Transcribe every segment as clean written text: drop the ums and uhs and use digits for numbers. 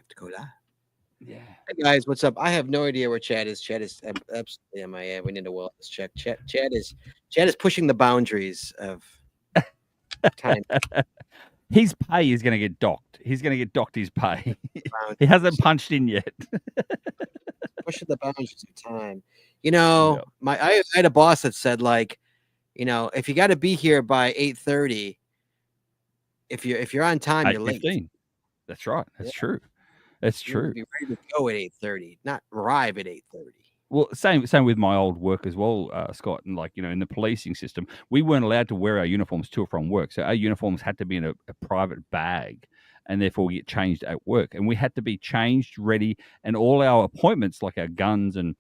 to go live. Yeah. Hey guys, what's up? I have no idea where Chad is. Chad is absolutely MIA. We need a wellness check. Chad is pushing the boundaries of time. His pay is going to get docked. He's going to get docked his pay. He Boundaries. hasn't punched in yet. Pushing the boundaries of time. Yeah. I had a boss that said like, if you got to be here by 8:30, if you're on time, you're late. 8:15. That's right. That's Yeah. true. That's You need to true. be ready to go at 8:30, not arrive at 8:30. Well, same with my old work as well, Scott. And in the policing system, we weren't allowed to wear our uniforms to or from work. So our uniforms had to be in a private bag, and therefore we get changed at work. And we had to be changed, ready, and all our appointments, like our guns and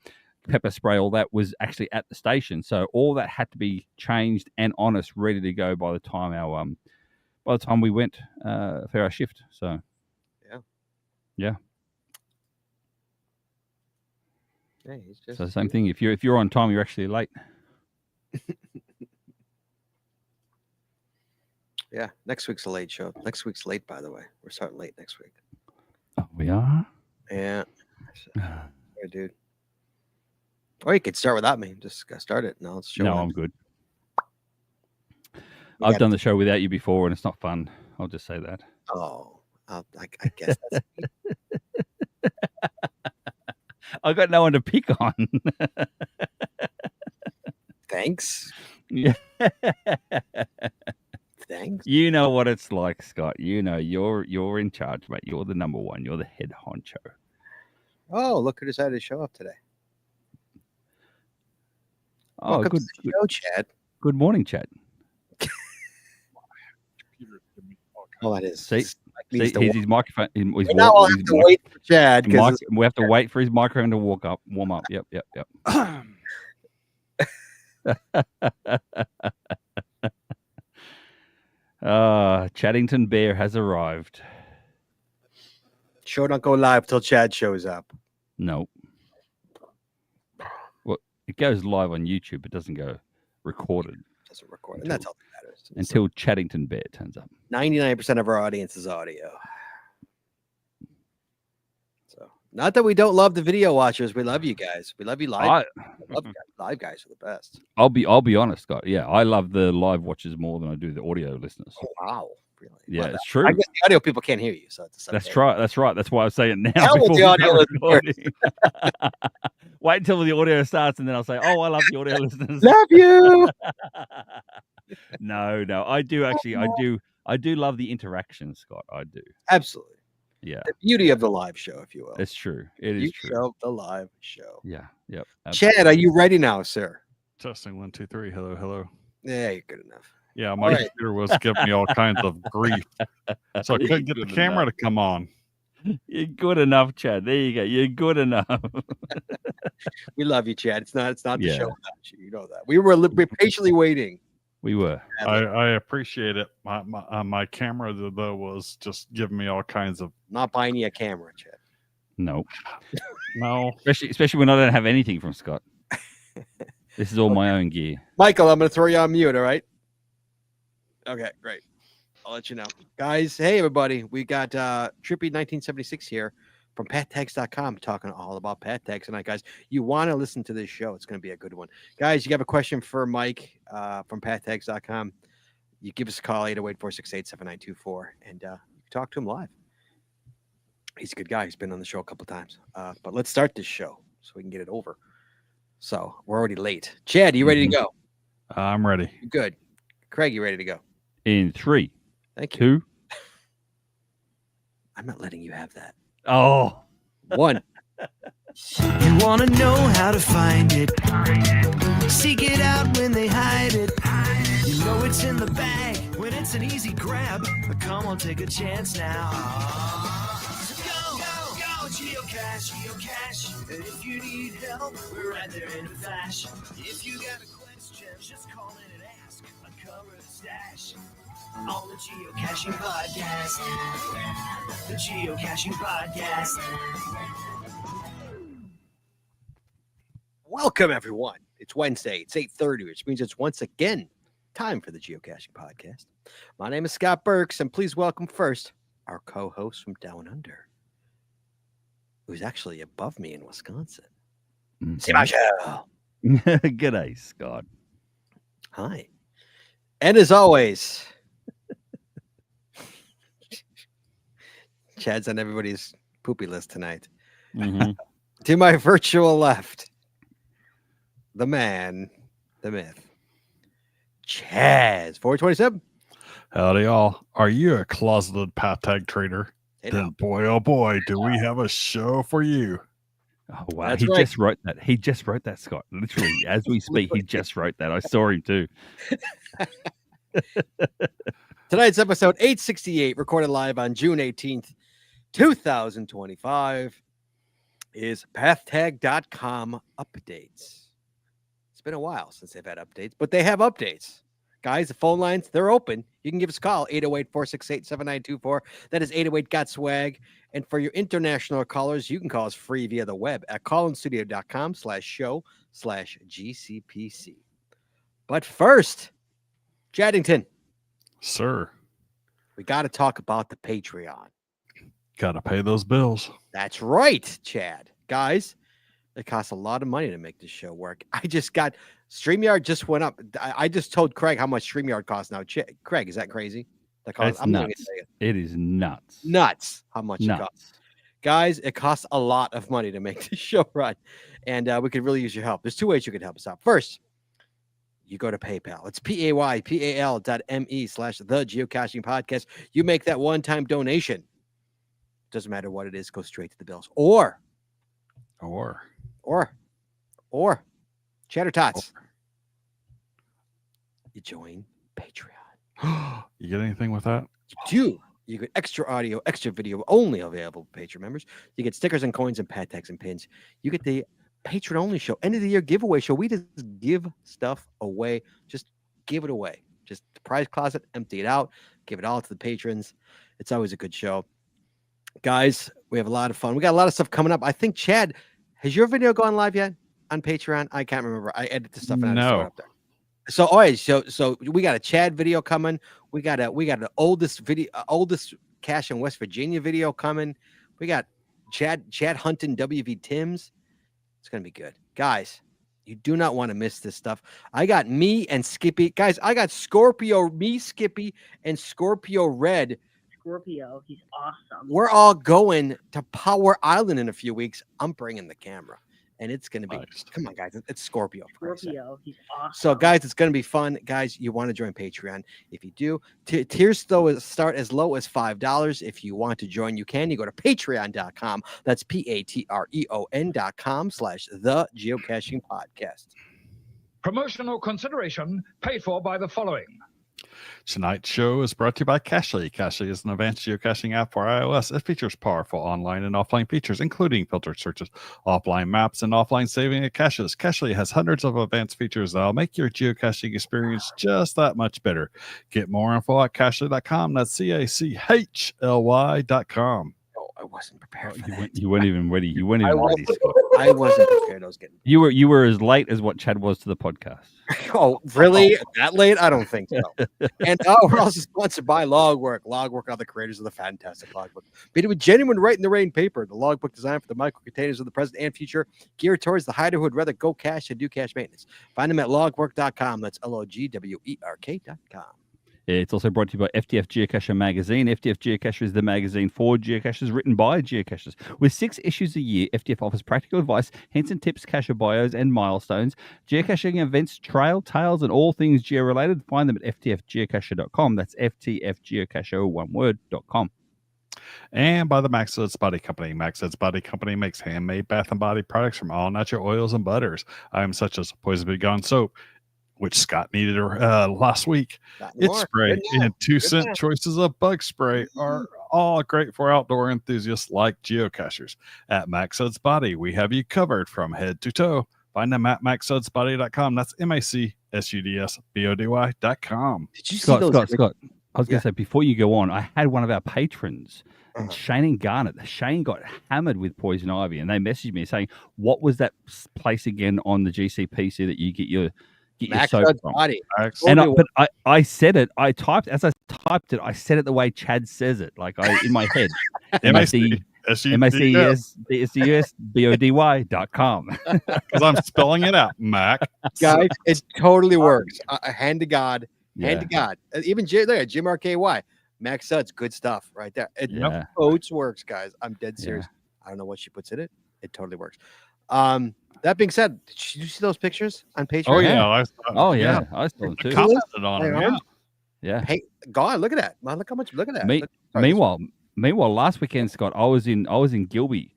pepper spray, all that was actually at the station. So all that had to be changed and on us, ready to go by the time we went for our shift. So yeah. Hey, he's just, So same thing. If you're on time, you're actually late. Yeah, next week's a late show. Next week's late, by the way. We're starting late next week. Oh, we are. Yeah, sorry, dude. Or you could start without me. Just start it. No, it's show. No, I'm good. I've done the show without you before, and it's not fun. I'll just say that. Oh, I guess that's. I got no one to pick on. Thanks. Yeah. Thanks. You know what it's like, Scott. You're in charge, mate. You're the number one. You're the head honcho. Oh, look who decided to show up today. Oh, welcome good. to the show, Chad. Good morning, Chad. Oh, that is. See, his microphone. Now we'll have to wait for Chad. We have to wait for his microphone to warm up. Yep. Chaddington Bear has arrived. Show don't go live till Chad shows up. No. Well, it goes live on YouTube. It doesn't go recorded. It doesn't record. And that's all that matters. Until Chaddington Bear turns up. 99% of our audience is audio. So, not that we don't love the video watchers. We love you guys. We love you live. Live guys are the best. I'll be honest, Scott. Yeah, I love the live watchers more than I do the audio listeners. Oh, wow. Really? Yeah, well, it's true. I guess the audio people can't hear you, so it's okay. That's right. That's why I say it now. The audio Wait until the audio starts, and then I'll say, "Oh, I love the audio listeners." Love you. No, I do actually. I do love the interaction, Scott. I do. Absolutely. Yeah. The beauty of the live show, if you will. It's true. It is true. Show the live show. Yeah. Yep. Absolutely. Chad, are you ready now, sir? Testing 1, 2, 3. Hello. Yeah, you're good enough. Yeah, my computer was giving me all kinds of grief, so I couldn't get the camera to come on. You're good enough, Chad. There you go. You're good enough. We love you, Chad. It's not the show without you. You know that. We were patiently waiting. We were. I appreciate it. My camera though was just giving me all kinds of. Not buying you a camera, Chad. No. No. Especially when I don't have anything from Scott. This is all my own gear. Michael, I'm going to throw you on mute. All right. Okay, great. I'll let you know. Guys, hey, everybody. We got Trippy 1976 here from pathtags.com talking all about path tags tonight, guys. You want to listen to this show. It's going to be a good one. Guys, you have a question for Mike from pathtags.com. You give us a call, 808-468-7924, and you can talk to him live. He's a good guy. He's been on the show a couple of times. But let's start this show so we can get it over. So we're already late. Chad, are you ready to go? I'm ready. Good. Craig, you ready to go? In 3. Thank you. 2. I'm not letting you have that. Oh. 1. You want to know how to find it. Seek it out when they hide it. You know it's in the bag when it's an easy grab. But come on, take a chance now. Go, geocache. And if you need help, we're right there in a flash. If you got a question, just call in and ask. Uncover the stash. On the Geocaching Podcast. The Geocaching Podcast. Welcome, everyone. It's Wednesday. It's 8:30, which means it's once again time for the Geocaching Podcast. My name is Scott Burks, and please welcome first our co-host from Down Under, who's actually above me in Wisconsin. Mhm. See my show. G'day, Scott. Hi. And as always, Chad's on everybody's poopy list tonight. Mhm. To my virtual left, the man, the myth, Chaz 427. Howdy, y'all. Are you a closeted path tag trader? Hey, Then, now. boy, oh boy, do we have a show for you. Oh wow, That's he right. just wrote that. He just wrote that, Scott. Literally, as we speak, he just wrote that. I saw him too. Tonight's episode 868, recorded live on June 18th, 2025, is pathtag.com updates. It's been a while since they've had updates, but they have updates. Guys, the phone lines, they're open. You can give us a call, 808-468-7924. That is 808-GOT-SWAG. And for your international callers, you can call us free via the web at callinstudio.com/show/GCPC. But first, Jaddington, Sir, we got to talk about the Patreon. gotta pay those bills. That's right, Chad. Guys, it costs a lot of money to make this show work. I just got StreamYard just went up. I just told Craig how much StreamYard costs now. Craig, is that crazy? That costs, It's nuts. It is nuts. Nuts how much it costs. Nuts. Guys, it costs a lot of money to make this show run. And we could really use your help. There's two ways you can help us out. First, you go to PayPal. It's PayPal.me/the geocaching podcast. You make that one-time donation. Doesn't matter what it is, go straight to the bills. Or Chatter Tots. You join Patreon. You get anything with that? You get extra audio, extra video, only available to Patreon members. You get stickers and coins and pad tags and pins. You get the Patreon only show, end of the year giveaway show. We just give stuff away. Just give it away. Just the prize closet, empty it out, give it all to the patrons. It's always a good show. Guys, we have a lot of fun. We got a lot of stuff coming up. I think, Chad, has your video gone live yet on Patreon? I can't remember. I edit the stuff and I just throw it up there. So, all right, so we got a Chad video coming. We got an oldest cache in West Virginia video coming. We got Chad hunting WV Tim's. It's gonna be good, guys. You do not want to miss this stuff. I got me and Skippy, guys. I got Scorpio, me, Skippy, and Scorpio Red. Scorpio, he's awesome. We're all going to Power Island in a few weeks. I'm bringing the camera. And it's going to be, Nice. come on, guys. It's Scorpio. Scorpio, he's awesome. So, guys, it's going to be fun. Guys, you want to join Patreon. If you do, tiers though start as low as $5. If you want to join, you can. You go to patreon.com. That's patreon.com/the geocaching podcast. Promotional consideration paid for by the following. Tonight's show is brought to you by Cachly. Cachly is an advanced geocaching app for iOS. It features powerful online and offline features, including filtered searches, offline maps, and offline saving of caches. Cachly has hundreds of advanced features that will make your geocaching experience just that much better. Get more info at cachly.com. That's CACHLY.com. Oh, I wasn't prepared for that. You weren't even ready. You weren't I even ready, wasn't, Scott. I wasn't prepared. I was getting. You were as late as what Chad was to the podcast. Oh, really? That late? I don't think so. And we're also sponsored by Logwork. Logwork are the creators of the fantastic Logbook. Made it with genuine write in the rain paper. The Logbook designed for the micro containers of the present and future, geared towards the hider who would rather go cache than do cache maintenance. Find them at logwork.com. That's LOGWERK.com. It's also brought to you by FTF Geocacher Magazine. FTF Geocacher is the magazine for geocachers, written by geocachers. With 6 issues a year, FTF offers practical advice, hints and tips, cacher bios, and milestones, geocaching events, trail tales, and all things geo-related. Find them at ftfgeocacher.com. That's ftfgeocacher, one word.com. And by the Max Ed's Body Company. Max Ed's Body Company makes handmade bath and body products from all natural oils and butters. Items such as Poison Be Gone soap, which Scott needed last week. It's spray and 2-cent choices of bug spray are all great for outdoor enthusiasts like geocachers. At Max Ed's Body, we have you covered from head to toe. Find them at maxsudsbody.com. That's MACSUDSBODY.com. Did you see Scott, those? Scott. I was going to say, before you go on, I had one of our patrons, Shane Garnett. Shane got hammered with poison ivy, and they messaged me saying, what was that place again on the GCPC that you get your soap from? Body. And I said it. As I typed it, I said it the way Chad says it, like in my head. MAC MACESBODY.com. Because I'm spelling it out, Mac. Guys, it totally works. Hand to God. Hand Yeah. to God. Even Jim RKY. Max Suds, good stuff right there. It Yeah. Oats works, guys. I'm dead serious. I don't know what she puts in it. It totally works. That being said, did you see those pictures on Patreon? Oh yeah. I saw them too. Commented on them. Yeah. Yeah. Hey, God, look at that. Man, look how much. Look at that. Meanwhile, last weekend, Scott, I was in Gilby,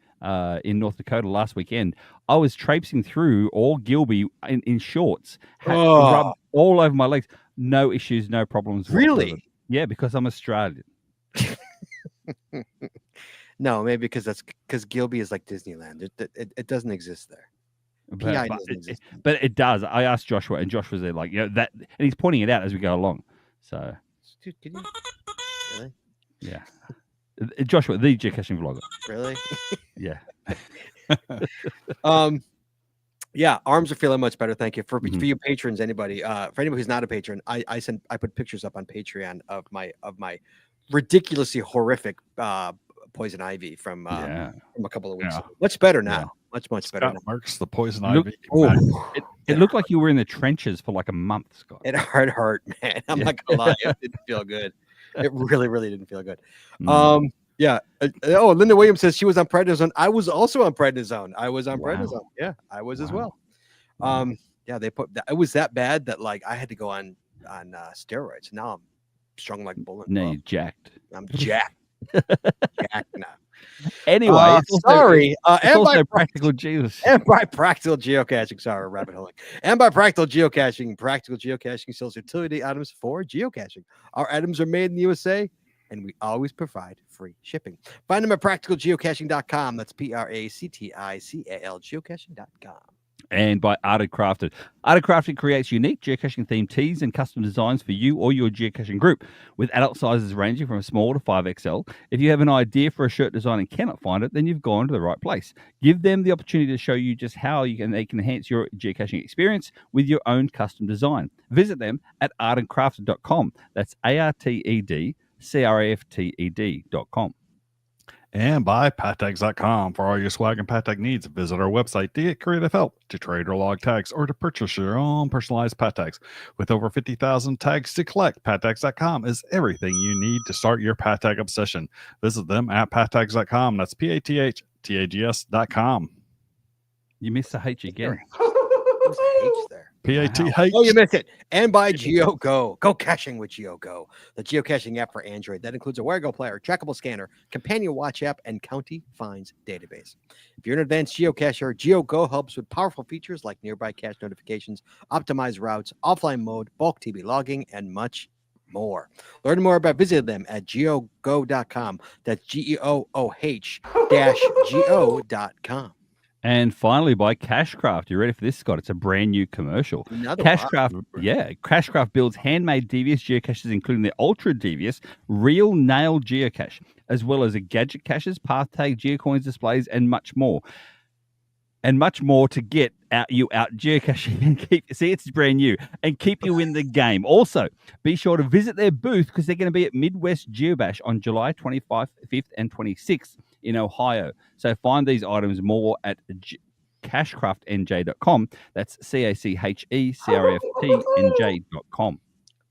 in North Dakota last weekend. I was traipsing through all Gilby in shorts, rubbed all over my legs. No issues, no problems. Really? Whatsoever. Yeah, because I'm Australian. No, maybe because Gilby is like Disneyland. It doesn't exist there. PI doesn't exist. But it does. I asked Joshua, and Josh was there, like, that, and he's pointing it out as we go along. So, Dude, can you really? Yeah, Joshua, the geocaching vlogger. Really? Yeah. Yeah, arms are feeling much better. Thank you for you patrons. Anybody, for anybody who's not a patron, I put pictures up on Patreon of my ridiculously horrific poison ivy from a couple of weeks ago. Much better now. Yeah. Much better now. Marks the poison ivy. It looked like you were in the trenches for like a month, Scott. It hurt, man. I'm not gonna lie, it didn't feel good. It really didn't feel good. Yeah. Linda Williams says she was on prednisone. I was also on prednisone. I was on prednisone. Yeah, I was as well. Yeah, they put that. It was that bad that like I had to go on steroids. Now I'm strung like a bull. Now you're jacked. I'm jacked. Jacked now. Anyway, sorry. And by practical Jesus. And by practical geocaching. Sorry, rabbit holing. And by practical geocaching sells utility items for geocaching. Our items are made in the USA, and we always provide free shipping. Find them at practicalgeocaching.com. That's PRACTICAL geocaching.com. And by Arted Crafted. Arted Crafted creates unique geocaching themed tees and custom designs for you or your geocaching group, with adult sizes ranging from small to 5XL. If you have an idea for a shirt design and cannot find it, then you've gone to the right place. Give them the opportunity to show you just how they can enhance your geocaching experience with your own custom design. Visit them at artandcrafted.com. That's ARTEDCRAFTED.com. And by pathtags.com. For all your swag and pathag needs, visit our website to get creative help, to trade or log tags, or to purchase your own personalized pathtags. With over 50,000 tags to collect, pathtags.com is everything you need to start your pathtag obsession. Visit them at pathtags.com. That's PATHTAGS.com. You missed the H again. There's a H there. PATH. Oh, you missed it. And by GeoGo. Go caching with GeoGo, the geocaching app for Android. That includes a WhereGo player, trackable scanner, companion watch app, and county finds database. If you're an advanced geocacher, GeoGo helps with powerful features like nearby cache notifications, optimized routes, offline mode, bulk TB logging, and much more. Learn more about visiting them at geogo.com. That's GEOOH-GO.com. And finally, by Cashcraft. You ready for this, Scott? It's a brand new commercial. Cashcraft builds handmade devious geocaches, including the ultra devious real nail geocache, as well as a gadget caches, path tag, geocoins displays, and much more. And much more to get you out geocaching and it's brand new and keep you in the game. Also, be sure to visit their booth because they're going to be at Midwest Geobash on July 25th, 5th, and 26th in Ohio. So find these items more at cashcraftnj.com. That's CACHECRAFTNJ.com.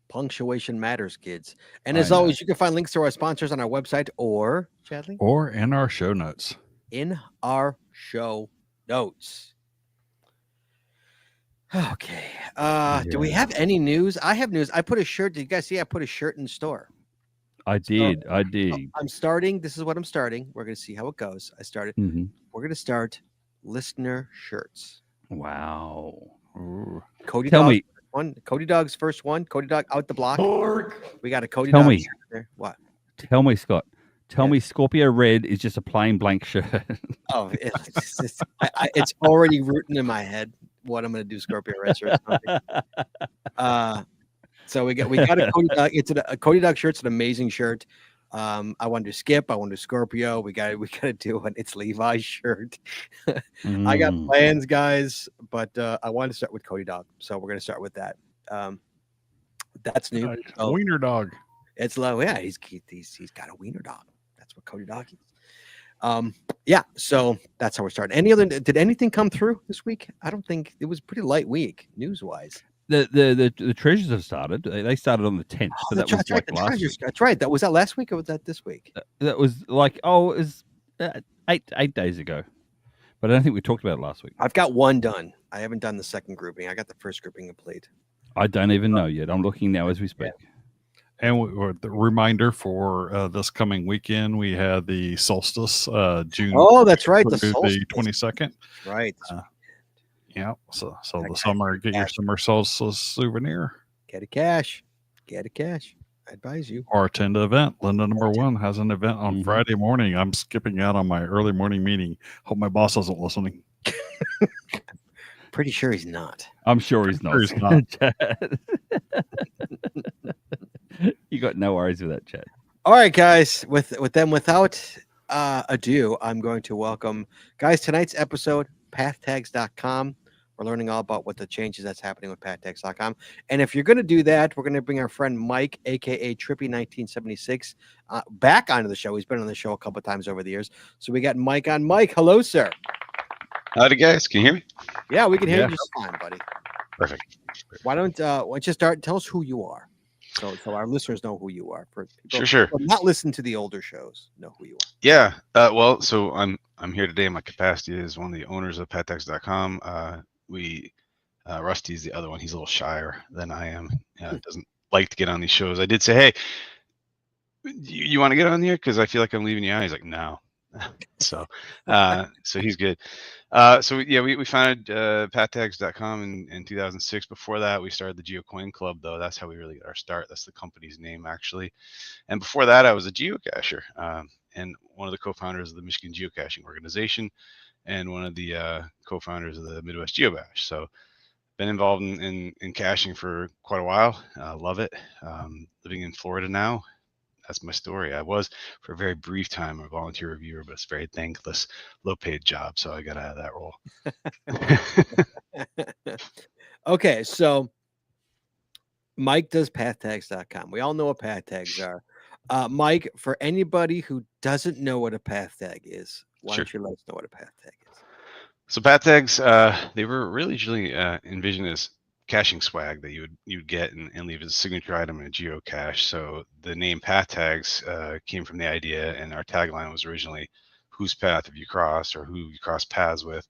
Punctuation matters, kids. And as always, you can find links to our sponsors on our website or, Chadley? Or in our show notes. In our show notes. Okay. Do we have any news? I have news. I put a shirt. Did you guys see I put a shirt in store? I did. I'm starting. This is what I'm starting. We're going to see how it goes. I started. We're going to start listener shirts. Wow. Ooh. Cody Tell Dog, me. Cody Dog's first one. Cody Dog out the block. We got a Cody Tell Dog me. shirt there. What? Tell me, Scott. Tell me Scorpio Red is just a plain blank shirt. Oh, it's already rooting in my head what I'm going to do Scorpio Red shirt. So we got a Cody Dog. It's a Cody Dog shirt's an amazing shirt. I want to do Skip. I want to do Scorpio. We got to do an It's Levi's shirt. I got plans, guys, but I want to start with Cody Dog. So we're going to start with that. That's new. Wiener Dog. It's low. Yeah, he's got a wiener dog. That's what Cody Dog is. Yeah, so that's how we're starting. Did anything come through this week? I don't think it was a pretty light week news wise. The treasures have started. They started on the 10th, but that was like the last treasures. week. That's right. Was that last week or was that this week? That was like it was 8 days ago. But I don't think we talked about it last week. I've got one done. I haven't done the second grouping. I got the first grouping complete. I don't even know yet. I'm looking now as we speak. And the reminder for this coming weekend, we had the solstice, June. Oh, that's right. The through solstice. the 22nd. Right. Yeah. So Okay. the summer, get your summer solstice souvenir Get a cash. Get a cash. I advise you. or attend the event. Linda number 1 has an event on Friday morning. I'm skipping out on my early morning meeting. Hope my boss isn't listening. Pretty sure he's not. I'm sure he's not. Sure he's not. You got no worries with that, Chad. All right, guys. Without ado, I'm going to welcome guys. Tonight's episode, pathtags.com. We're learning all about what the changes that's happening with pathtags.com. And if you're going to do that, we're going to bring our friend Mike, aka Trippy1976, back onto the show. He's been on the show a couple of times over the years. So we got Mike on. Mike, hello, sir. Howdy, guys. Can you hear me? Yeah, we can hear Yeah. you just fine, buddy. Perfect. Why don't you start? Tell us who you are, so our listeners know who you are. For people Sure. who have not listen to the older shows, know who you are. Yeah. Well, so I'm here today in my capacity as one of the owners of pathtags.com. Rusty's the other one. He's a little shyer than I am. Doesn't like to get on these shows. I did say, hey, you want to get on here? Because I feel like I'm leaving you out. He's like, no. So he's good. We founded pathtags.com in 2006. Before that, we started the GeoCoin Club, though. That's how we really got our start. That's the company's name, actually. And before that, I was a geocacher and one of the co-founders of the Michigan Geocaching Organization and one of the co-founders of the Midwest Geobash. So been involved in caching for quite a while. Love it. Living in Florida now. That's my story. I was, for a very brief time, a volunteer reviewer, but it's a very thankless, low-paid job, so I got out of that role. Okay, so Mike does pathtags.com. We all know what pathtags are. Mike, for anybody who doesn't know what a pathtag is, why don't you let us know what a pathtag is? So pathtags, they were originally envisioned as caching swag that you'd get and leave as a signature item in a geocache. So the name pathtags came from the idea, and our tagline was originally "Whose path have you crossed?" or "Who you cross paths with."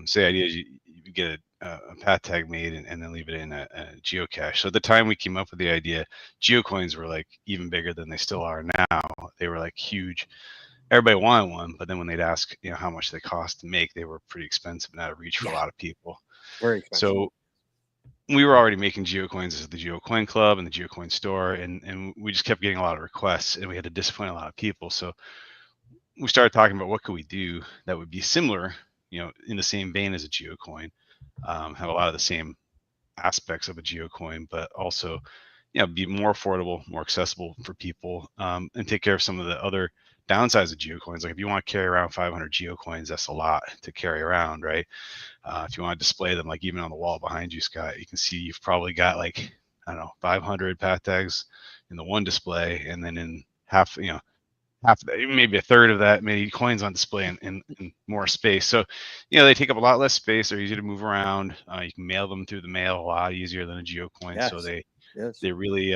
So the idea is you get a path tag made and then leave it in a geocache. So at the time we came up with the idea, geocoins were like even bigger than they still are now. They were like huge. Everybody wanted one, but then when they'd ask, how much they cost to make, they were pretty expensive and out of reach for a lot of people. Very expensive. So we were already making geocoins as the GeoCoin Club and the GeoCoin Store, and we just kept getting a lot of requests, and we had to disappoint a lot of people. So we started talking about what could we do that would be similar, in the same vein as a geocoin, have a lot of the same aspects of a geocoin, but also, be more affordable, more accessible for people, and take care of some of the other downsides of geocoins. Like if you want to carry around 500 geocoins, that's a lot to carry around, right? If you want to display them, like even on the wall behind you, Scott, you can see you've probably got 500 path tags in the one display, and then in half of that, maybe a third of that, maybe coins on display in more space. So, they take up a lot less space. They're easy to move around. You can mail them through the mail a lot easier than a geocoin. Yes. So they Yes. they really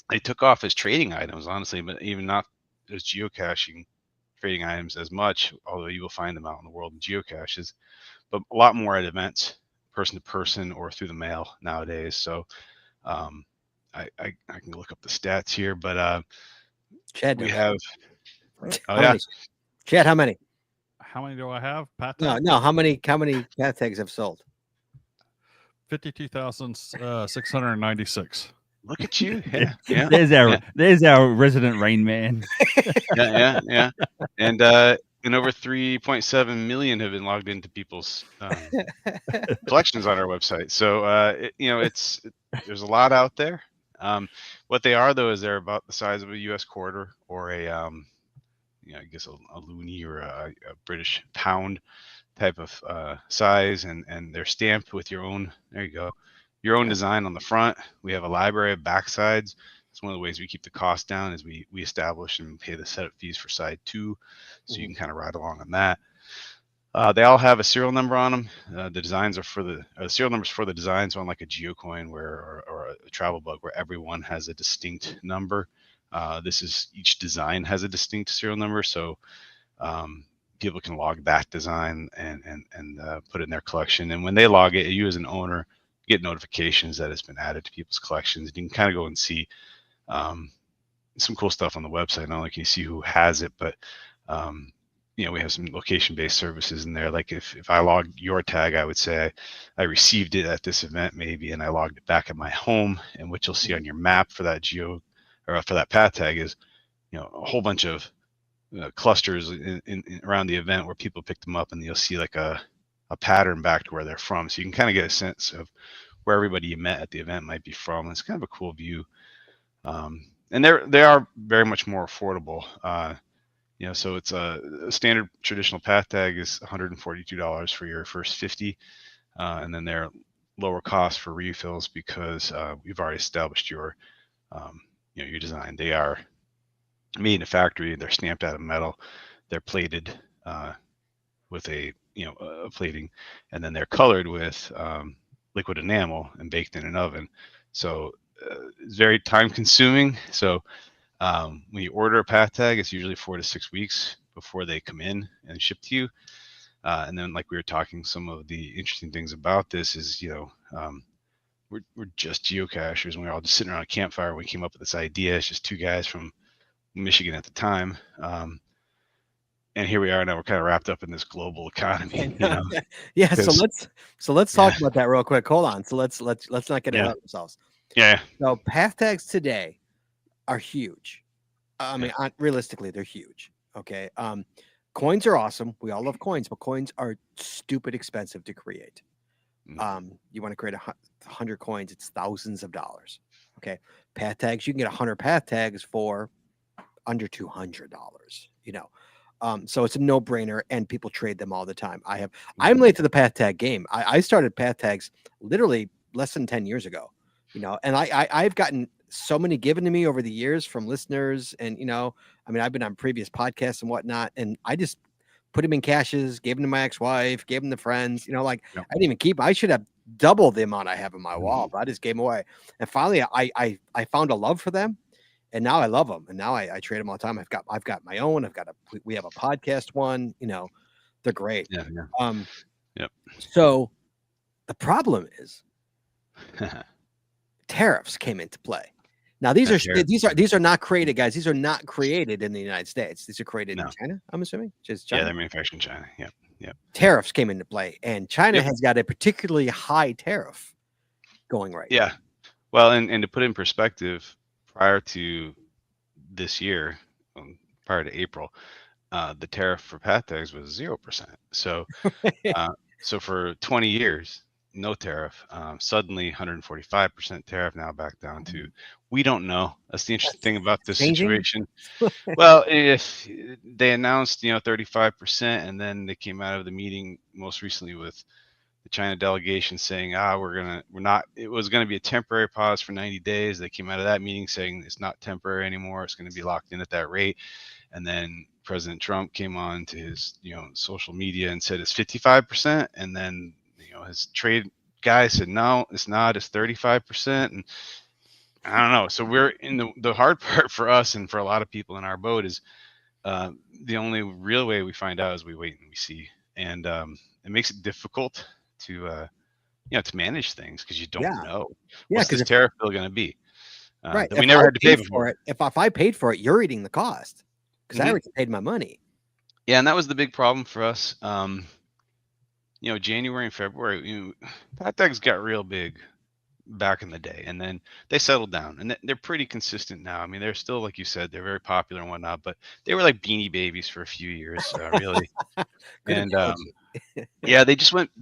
they took off as trading items, honestly, but even not as geocaching trading items as much, although you will find them out in the world in geocaches, but a lot more at events, person to person or through the mail nowadays. So I can look up the stats here, but Chad, we have Chad, how many? How many do I have? Path No, tags? how many path tags have sold? 52,696. Look at you. Yeah. There's our resident Rain Man. Yeah. And over 3.7 million have been logged into people's collections on our website. So there's a lot out there. What they are, though, is they're about the size of a U.S. quarter or a a loonie or a British pound type of size, and they're stamped with your own. There you go. Your own design on the front. We have a library of backsides, It's one of the ways we keep the cost down is we establish and pay the setup fees for side 2, so you can kind of ride along on that. They all have a serial number on them. The designs are for the serial numbers for the designs, on like a geocoin or a travel bug where everyone has a distinct number. This is each design has a distinct serial number, so people can log that design and put it in their collection. And when they log it, you as an owner get notifications that it's been added to people's collections. And you can kind of go and see some cool stuff on the website. Not only can you see who has it, but we have some location-based services in there. Like if I logged your tag, I would say I received it at this event maybe, and I logged it back at my home. And what you'll see on your map for that for that path tag is, a whole bunch of clusters in around the event where people picked them up, and you'll see like a pattern back to where they're from. So you can kind of get a sense of where everybody you met at the event might be from. It's kind of a cool view. And they are very much more affordable. So it's a standard traditional path tag is $142 for your first 50, and then they're lower cost for refills because we've already established your design. They are made in a factory. They're stamped out of metal. They're plated with a plating, and then they're colored with liquid enamel and baked in an oven. So it's very time consuming. So when you order a path tag, it's usually 4 to 6 weeks before they come in and ship to you. And then, like we were talking, some of the interesting things about this is, we're just geocachers, and we were all just sitting around a campfire. We came up with this idea. It's just 2 guys from Michigan at the time. And here we are now. We're kind of wrapped up in this global economy, Yeah. So let's talk about that real quick. Hold on. So let's not get ahead of ourselves. Yeah. So path tags today are huge. I mean, realistically, they're huge. Okay. Coins are awesome. We all love coins, but coins are stupid expensive to create. You want to create 100 coins, it's thousands of dollars. Okay. Path tags, you can get 100 path tags for under $200. So it's a no-brainer, and people trade them all the time. I'm late to the path tag game. I started path tags literally less than 10 years ago. And I've gotten so many given to me over the years from listeners, and I've been on previous podcasts and whatnot, and I just put them in caches, gave them to my ex-wife, gave them to friends. I didn't even keep. I should have double the amount I have in my wall, but I just gave them away. And finally, I found a love for them, and now I love them, and now I trade them all the time. I've got my own. We have a podcast one. They're great. Yep. So the problem is tariffs came into play. Now these are not created, guys. These are not created in the United States. These are created in China, I'm assuming. Just China. Yeah, they're manufactured in China. Yep. Tariffs came into play, and China has got a particularly high tariff going right now. Yeah. Well, and to put it in perspective, prior to this year, prior to April, the tariff for path tags was 0%. So so for 20 years, no tariff. Suddenly 145% tariff, now back down to, we don't know. That's the interesting thing about this situation. Well, if they announced 35%, and then they came out of the meeting most recently with the China delegation saying it was gonna be a temporary pause for 90 days. They came out of that meeting saying it's not temporary anymore, it's going to be locked in at that rate. And then President Trump came on to his social media and said it's 55%, and then his trade guy said no, it's not, it's 35%. And I don't know. So we're in the hard part for us, and for a lot of people in our boat, is the only real way we find out is we wait and we see. And it makes it difficult to manage things, because you don't know what's this tariff bill going to be. Right. That we never had to pay before. If I paid for it, you're eating the cost, because I already paid my money. Yeah, and that was the big problem for us. January and February, path tags got real big back in the day, and then they settled down, and they're pretty consistent now. I mean, they're still, like you said, they're very popular and whatnot, but they were like Beanie Babies for a few years, really. And yeah, they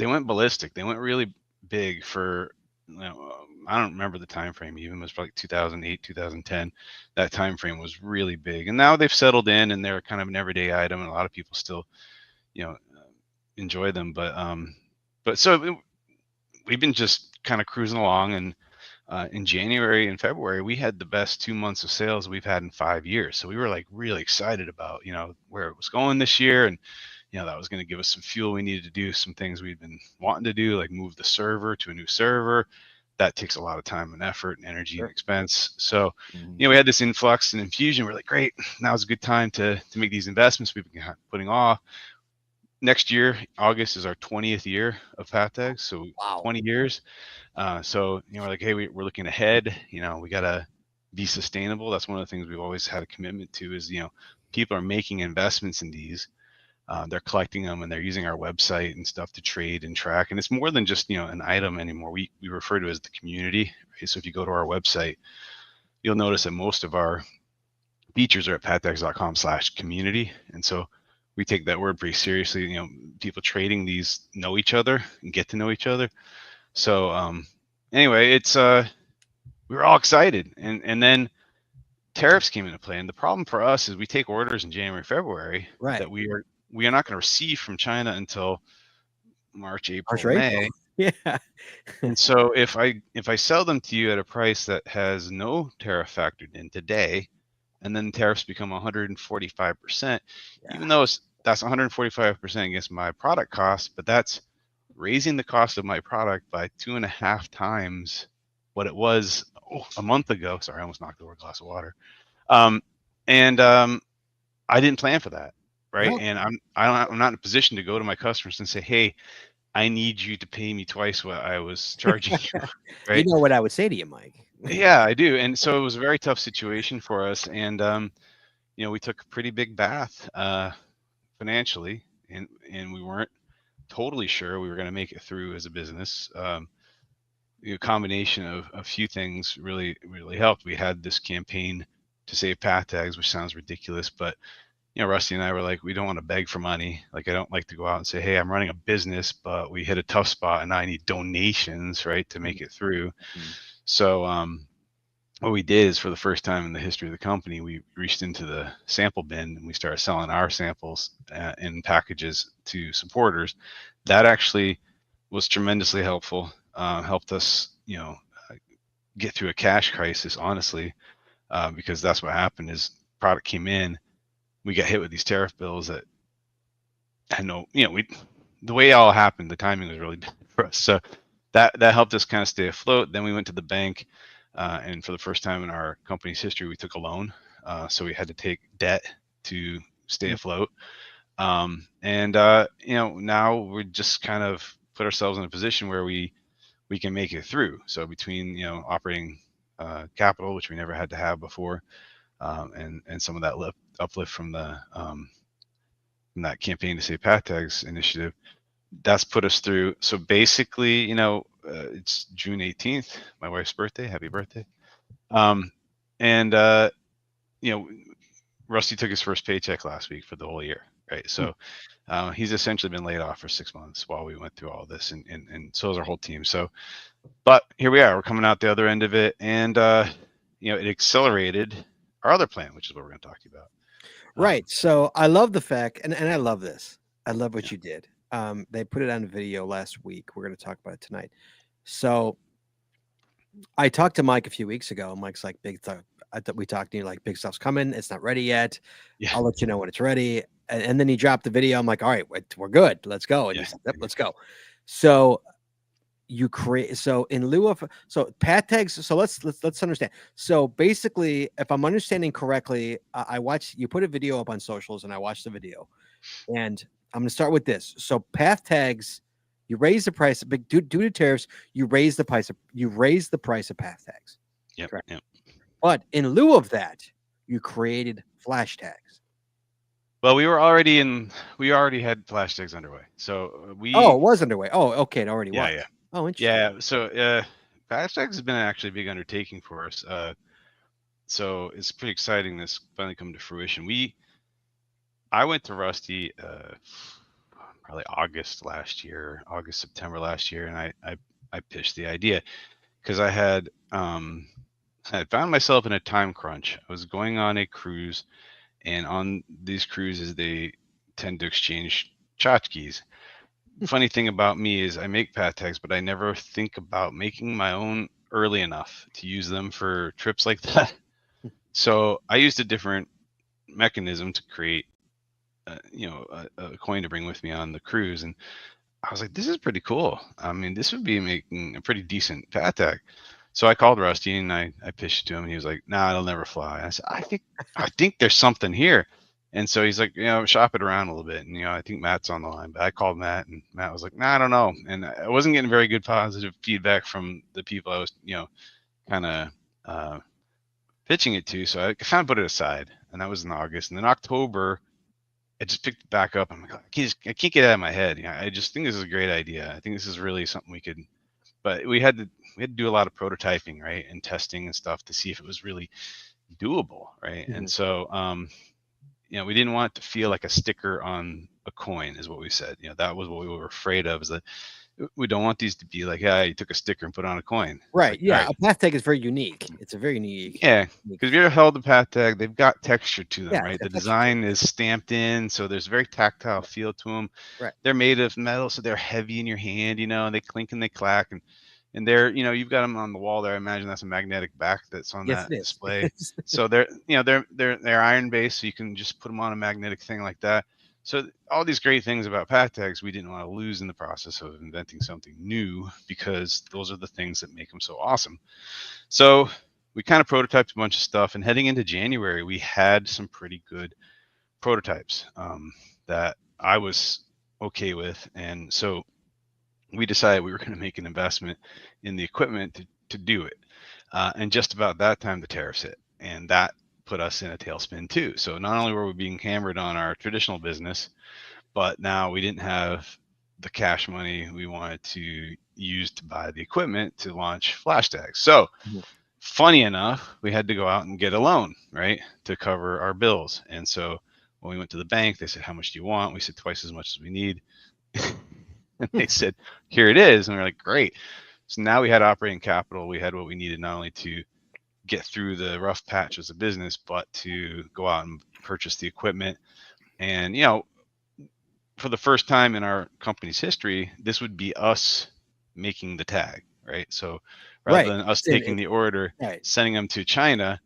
went ballistic. They went really big for, I don't remember the time frame even. It was probably 2008, 2010. That time frame was really big, and now they've settled in, and they're kind of an everyday item, and a lot of people still, enjoy them. But so we've been just kind of cruising along, and in January and February, we had the best 2 months of sales we've had in 5 years. So we were like really excited about, where it was going this year. And, that was going to give us some fuel. We needed to do some things we've been wanting to do, like move the server to a new server. That takes a lot of time and effort and energy and expense. So, we had this influx and infusion. We're like, great, now's a good time to make these investments we've been putting off. Next year, August is our 20th year of pathtags. So Wow. 20 years. So, we're like, hey, we're looking ahead. We got to be sustainable. That's one of the things we've always had a commitment to is, people are making investments in these. They're collecting them and they're using our website and stuff to trade and track. And it's more than just, an item anymore. We refer to it as the community. Right? So if you go to our website, you'll notice that most of our features are at pathtags.com/community. And so we take that word pretty seriously. People trading these know each other and get to know each other. So anyway, it's we were all excited, and then tariffs came into play. And the problem for us is we take orders in January, February that we are not going to receive from China until March, April, May. Yeah. And so if I sell them to you at a price that has no tariff factored in today, and then tariffs become 145%, even though that's 145% against my product cost, but that's raising the cost of my product by 2.5 times what it was a month ago. Sorry, I almost knocked over a glass of water. I didn't plan for that, right? No. And I'm not in a position to go to my customers and say, hey, I need you to pay me twice what I was charging you. Right? You know what I would say to you, Mike. Yeah, I do. And so it was a very tough situation for us. And we took a pretty big bath financially, and we weren't totally sure we were going to make it through as a business. A combination of a few things really helped. We had this campaign to save pathtags, which sounds ridiculous, but Rusty and I were like, we don't want to beg for money. Like, I don't like to go out and say, hey, I'm running a business, but we hit a tough spot and I need donations, right, to make it through. So what we did is, for the first time in the history of the company, we reached into the sample bin and we started selling our samples in packages to supporters. That actually was tremendously helpful. Helped us, get through a cash crisis, honestly, because that's what happened. Is product came in, we got hit with these tariff bills that had no, the way it all happened, the timing was really bad for us. So that helped us kind of stay afloat. Then we went to the bank, and for the first time in our company's history, we took a loan. So we had to take debt to stay afloat. Now we're just kind of put ourselves in a position where we can make it through. So between operating capital, which we never had to have before, and some of that uplift from the from that campaign to save pathtags initiative, that's put us through. So basically, it's June 18th, my wife's birthday. Happy birthday! Rusty took his first paycheck last week for the whole year, right? So he's essentially been laid off for 6 months while we went through all this, and so is our whole team. So, but here we are. We're coming out the other end of it, and it accelerated our other plan, which is what we're going to talk to you about. Right. So I love the fact, and I love this. I love what you did. They put it on video last week. We're going to talk about it tonight. So I talked to Mike a few weeks ago. Mike's like, big stuff. I thought we talked to you like, big stuff's coming. It's not ready yet. Yeah. I'll let you know when it's ready. And then he dropped the video. I'm like, all right, we're good. Let's go. And Yeah. he said, yep, let's go. So you create, so in lieu of, so pathtags. So let's understand. So basically, if I'm understanding correctly, I watched, you put a video up on socials and I watched the video, and I'm going to start with this. So pathtags, you raise the price due to tariffs. You raise the price of pathtags. Yep. Correct. Yep. But in lieu of that, you created flash tags. Well, we already had flash tags underway. So it was underway. Oh, okay. It already was. Yeah. Oh, interesting. Yeah. So flash tags has been actually a big undertaking for us. So it's pretty exciting. This finally come to fruition. I went to Rusty probably August, September last year, and I pitched the idea because I had found myself in a time crunch. I was going on a cruise, and on these cruises they tend to exchange tchotchkes. Funny thing about me is I make pathtags, but I never think about making my own early enough to use them for trips like that. So I used a different mechanism to create, a coin to bring with me on the cruise, and I was like, this is pretty cool. I mean, this would be making a pretty decent path tag. So I called Rusty and I pitched it to him, and he was like, "Nah, it'll never fly." I said, I think there's something here." And so he's like, shop it around a little bit. And I think Matt's on the line, but I called Matt, and Matt was like, "Nah, I don't know." And I wasn't getting very good positive feedback from the people I was, kind of pitching it to. So I kind of put it aside, and that was in August. And then October, I just picked it back up. I'm like, I can't get it out of my head. I just think this is a great idea. I think this is really something we could. But we had to do a lot of prototyping, right, and testing and stuff to see if it was really doable, right? And so, we didn't want it to feel like a sticker on a coin, is what we said. That was what we were afraid of, is that we don't want these to be like, you took a sticker and put on a coin. Right. Like, Yeah. A path tag is very unique. It's a very unique. Yeah. Because if you ever held the path tag, they've got texture to them, Yeah, right? The texture to design is stamped in, so there's a very tactile feel to them. Right. They're made of metal, so they're heavy in your hand, and they clink and they clack, and they're, you've got them on the wall there. I imagine that's a magnetic back that's on Yes, that it is. display. So they're iron based, so you can just put them on a magnetic thing like that. So all these great things about path tags, we didn't want to lose in the process of inventing something new, because those are the things that make them so awesome. So we kind of prototyped a bunch of stuff, and heading into January, we had some pretty good prototypes that I was okay with. And so we decided we were going to make an investment in the equipment to do it. And just about that time, the tariffs hit, and that put us in a tailspin too. So not only were we being hammered on our traditional business, but now we didn't have the cash money we wanted to use to buy the equipment to launch flash tags. So funny enough, we had to go out and get a loan, right, to cover our bills. And so when we went to the bank, they said, "How much do you want?" We said, "Twice as much as we need." And they said, "Here it is." And we're like, "Great." So now we had operating capital. We had what we needed, not only to get through the rough patch as a business, but to go out and purchase the equipment. And, for the first time in our company's history, this would be us making the tag, right? So rather than us taking the order, sending them to China,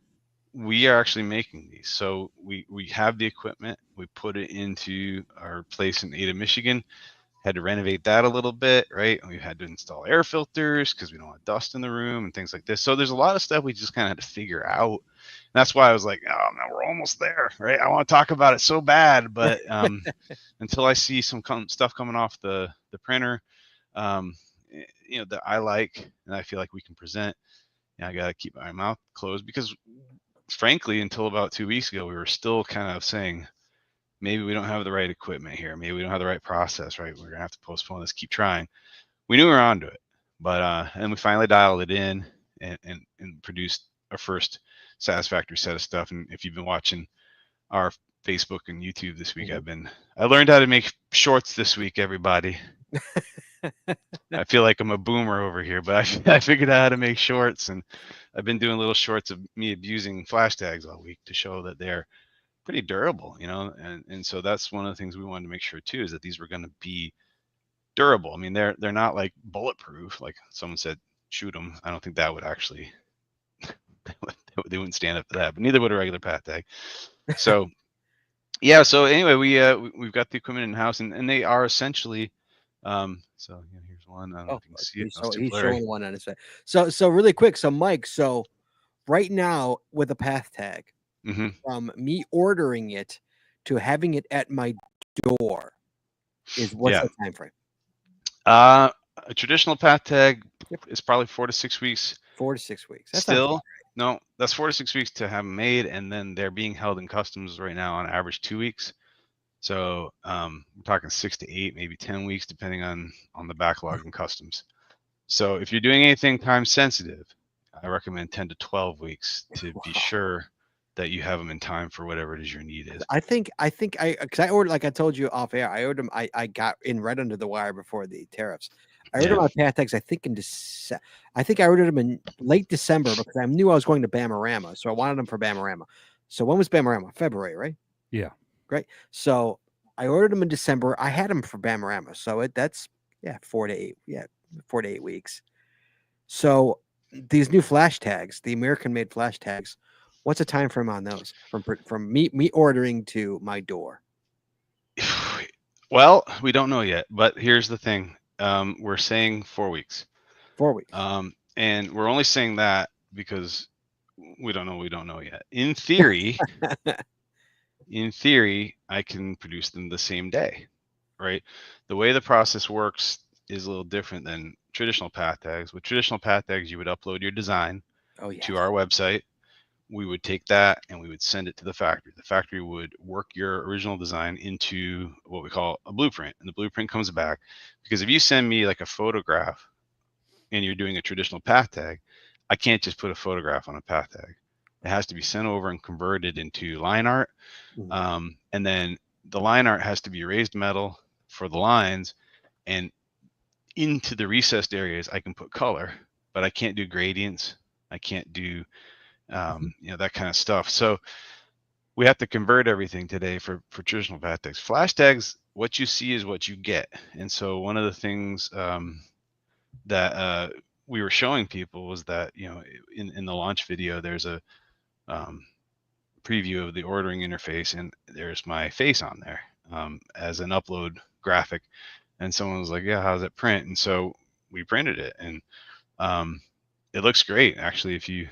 we are actually making these. So we have the equipment, we put it into our place in Ada, Michigan, had to renovate that a little bit, right? And we had to install air filters because we don't want dust in the room and things like this. So there's a lot of stuff we just kind of had to figure out. And that's why I was like, "Oh man, we're almost there," right? I want to talk about it so bad, but until I see some stuff coming off the printer, that I like and I feel like we can present, I got to keep my mouth closed, because frankly, until about 2 weeks ago, we were still kind of saying, maybe we don't have the right equipment here. Maybe we don't have the right process, right? We're going to have to postpone this, keep trying. We knew we were onto it, but, and we finally dialed it in and produced our first satisfactory set of stuff. And if you've been watching our Facebook and YouTube this week, I learned how to make shorts this week, everybody. I feel like I'm a boomer over here, but I figured out how to make shorts, and I've been doing little shorts of me abusing flash tags all week to show that they're pretty durable, and so that's one of the things we wanted to make sure too, is that these were going to be durable. I mean, they're not like bulletproof, like someone said, shoot them. I don't think that would actually they wouldn't stand up to that, but neither would a regular path tag. So yeah, so anyway, we've got the equipment in house, and they are essentially so here's one. I don't know if you can see it. He's showing one on his face. So really quick, so Mike, so right now with a path tag, from me ordering it to having it at my door, what's the time frame? A traditional path tag is probably 4 to 6 weeks. 4 to 6 weeks. That's still no, that's 4 to 6 weeks to have them made, and then they're being held in customs right now on average 2 weeks. So we're talking 6 to 8, maybe 10 weeks, depending on the backlog in customs. So if you're doing anything time sensitive, I recommend 10 to 12 weeks to be sure that you have them in time for whatever it is your need is. I think because I ordered, like I told you off air, I ordered them. I got in right under the wire before the tariffs. I ordered my path tags, I think I think I ordered them in late December, because I knew I was going to Bamarama, so I wanted them for Bamarama. So when was Bamarama? February, right? Yeah. Great. So I ordered them in December. I had them for Bamarama. So that's 4 to 8. Yeah, 4 to 8 weeks. So these new flash tags, the American-made flash tags, what's the time frame on those from me ordering to my door? Well, we don't know yet, but here's the thing. We're saying 4 weeks. 4 weeks. And we're only saying that because we don't know yet. In theory, I can produce them the same day, right? The way the process works is a little different than traditional path tags. With traditional path tags, you would upload your design Oh yeah. to our website. We would take that and we would send it to the factory. The factory would work your original design into what we call a blueprint, and the blueprint comes back. Because if you send me like a photograph and you're doing a traditional path tag, I can't just put a photograph on a path tag. It has to be sent over and converted into line art. And then the line art has to be raised metal for the lines, and into the recessed areas I can put color, but I can't do gradients. I can't do that kind of stuff. So we have to convert everything today for traditional path tags. Flash tags, what you see is what you get. And so one of the things that we were showing people was that, in the launch video, there's a preview of the ordering interface, and there's my face on there as an upload graphic. And someone was like, yeah, how's it print? And so we printed it, and it looks great. Actually, if you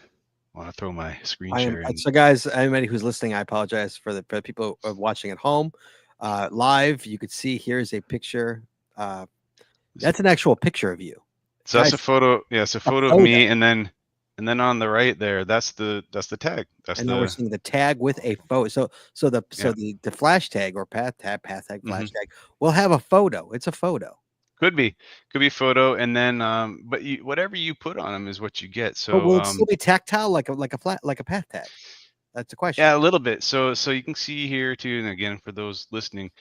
want to throw my screen share in. So guys, anybody who's listening, I apologize for the people watching at home. Live, you could see here's a picture. That's an actual picture of you. So that's a photo. Yeah, it's a photo of me, and then on the right there, that's the tag. And then we're seeing the tag with a photo. So the flash tag or path tag flash tag will have a photo. It's a photo. Could be photo, and then but whatever you put on them is what you get. So but will it still be tactile like a path tag? That's the question. Yeah, a little bit. So you can see here too, and again for those listening,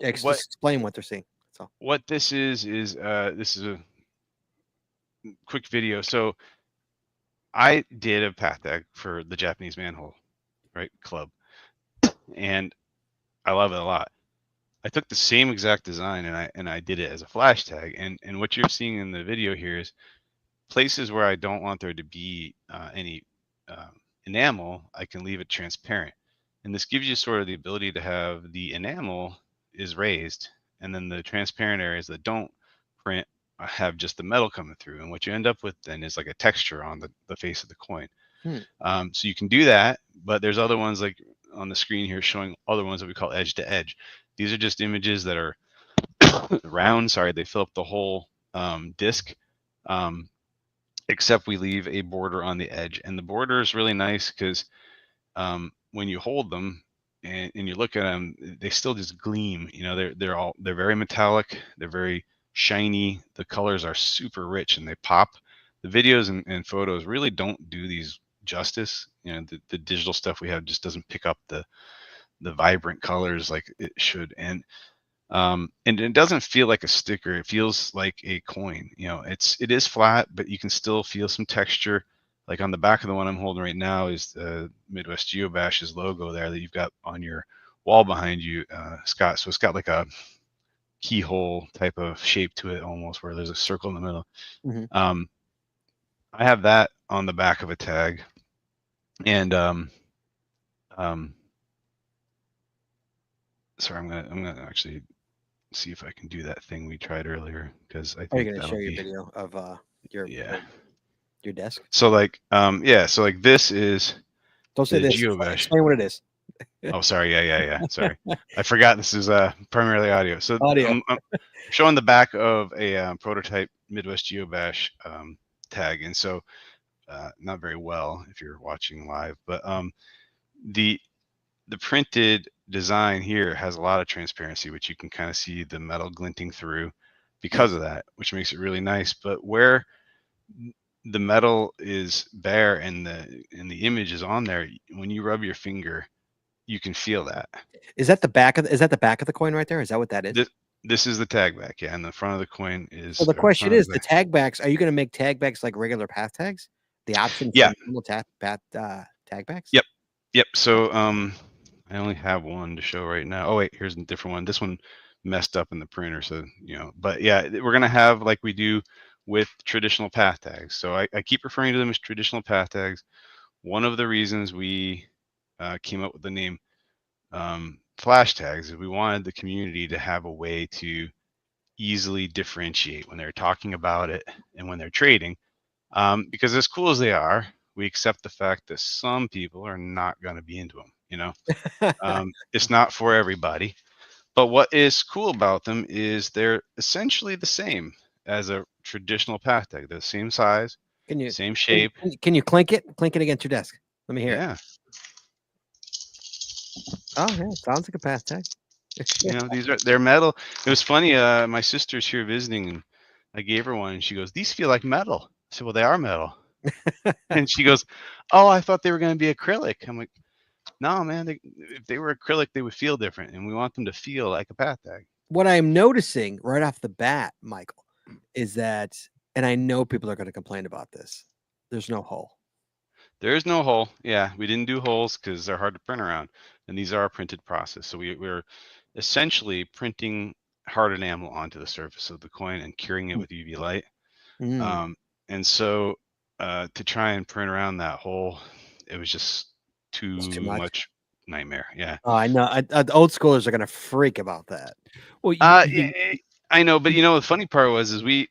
just explain what they're seeing. So what this is this is a quick video. So I did a path tag for the Japanese manhole, right, club, and I love it a lot. I took the same exact design and I did it as a flash tag, and what you're seeing in the video here is places where I don't want there to be any enamel, I can leave it transparent, and this gives you sort of the ability to have the enamel is raised, and then the transparent areas that don't print have just the metal coming through, and what you end up with then is like a texture on the face of the coin. So you can do that, but there's other ones like on the screen here showing other ones that we call edge to edge. These are just images that are round. Sorry, they fill up the whole disc, except we leave a border on the edge, and the border is really nice because when you hold them and you look at them, they still just gleam. They're very metallic. They're very shiny. The colors are super rich and they pop. The videos and photos really don't do these justice. The digital stuff we have just doesn't pick up the vibrant colors like it should, and it doesn't feel like a sticker. It feels like a coin. It is flat, but you can still feel some texture. Like on the back of the one I'm holding right now is Midwest Geobash's logo there that you've got on your wall behind you, Scott. So it's got like a keyhole type of shape to it almost, where there's a circle in the middle. I have that on the back of a tag, and sorry, I'm gonna actually see if I can do that thing we tried earlier, because I think you're gonna share your video of your desk. So like so like this is don't say this. Explain what it is. Oh, sorry. Yeah. Sorry, I forgot this is primarily audio. So audio. I'm showing the back of a prototype Midwest Geobash tag, and so not very well if you're watching live, but the printed design here has a lot of transparency, which you can kind of see the metal glinting through because of that, which makes it really nice. But where the metal is bare and the image is on there, when you rub your finger, you can feel that. Is that the back of the coin right there? Is that what that is? This is the tag back, yeah, and the front of the coin is. So the question is, the tag backs. Are you going to make tag backs like regular path tags? The option for normal tag backs. Yep. So I only have one to show right now. Oh wait, here's a different one. This one messed up in the printer, so but yeah, we're gonna have, like we do with traditional path tags. So I keep referring to them as traditional path tags. One of the reasons we came up with the name flash tags is we wanted the community to have a way to easily differentiate when they're talking about it and when they're trading. Because as cool as they are, we accept the fact that some people are not going to be into them. You know, it's not for everybody. But what is cool about them is they're essentially the same as a traditional path tag. They're the same size, Can you same shape. Can you clink it? Clink it against your desk. Let me hear it. Yeah. Oh yeah, sounds like a path tag. You know, they're metal. It was funny. My sister's here visiting, and I gave her one, and she goes, "These feel like metal." I said, "Well, they are metal." And she goes, "Oh, I thought they were going to be acrylic." I'm like, "No, man. If they were acrylic, they would feel different, and we want them to feel like a path tag." What I'm noticing right off the bat, Michael, is that, and I know people are going to complain about this. There's no hole. There is no hole. Yeah, we didn't do holes because they're hard to print around, and these are a printed process. So we're essentially printing hard enamel onto the surface of the coin and curing it with UV light. Mm. And so to try and print around that hole, it was just too It's too much. much nightmare. Yeah. Oh, I know. The old schoolers are going to freak about that. Well, Yeah, I know, but you know the funny part was is we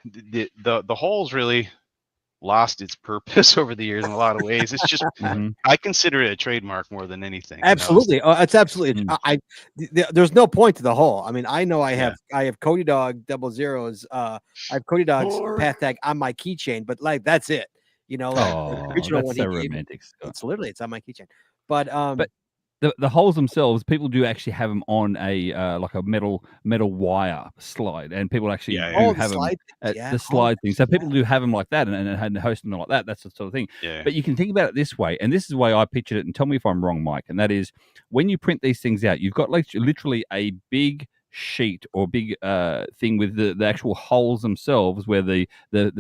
the holes really lost its purpose over the years in a lot of ways. It's just Mhm. I consider it a trademark more than anything. Absolutely. Oh, it's absolutely. There's no point to the hole. I mean, I know I have Cody Dog 00s. I have Cody Dog's path tag on my keychain, but like that's it. You know, like the Oh, original that's one so he gave me, romantic, Scott. it's literally it's on my keychain. But the holes themselves, people do actually have them on a like a metal wire slide, and people actually Yeah, do yeah. oh, the have them slide, at yeah. the slide thing. So people do have them like that, and host them like that. That's the sort of thing. Yeah. But you can think about it this way, and this is the way I pictured it. And tell me if I'm wrong, Mike. And that is, when you print these things out, you've got like literally a big sheet or big thing with the actual holes themselves where the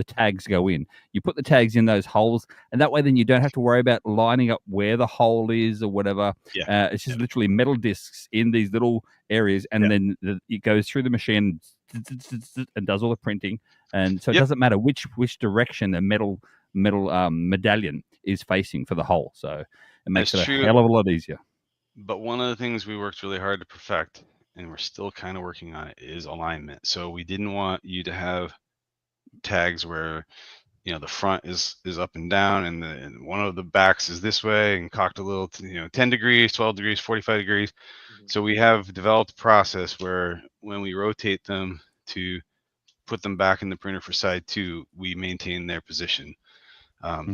tags go in. You put the tags in those holes, and that way then you don't have to worry about lining up where the hole is or whatever. Yeah. It's just literally metal discs in these little areas, and then it goes through the machine and does all the printing. And so it doesn't matter which direction the metal medallion is facing for the hole. So it makes That's it a true. hell of a lot easier. But one of the things we worked really hard to perfect, and we're still kind of working on it, is alignment. So we didn't want you to have tags where, you know, the front is up and down, and one of the backs is this way and cocked a little, 10 degrees, 12 degrees, 45 degrees. So we have developed a process where when we rotate them to put them back in the printer for side 2, we maintain their position.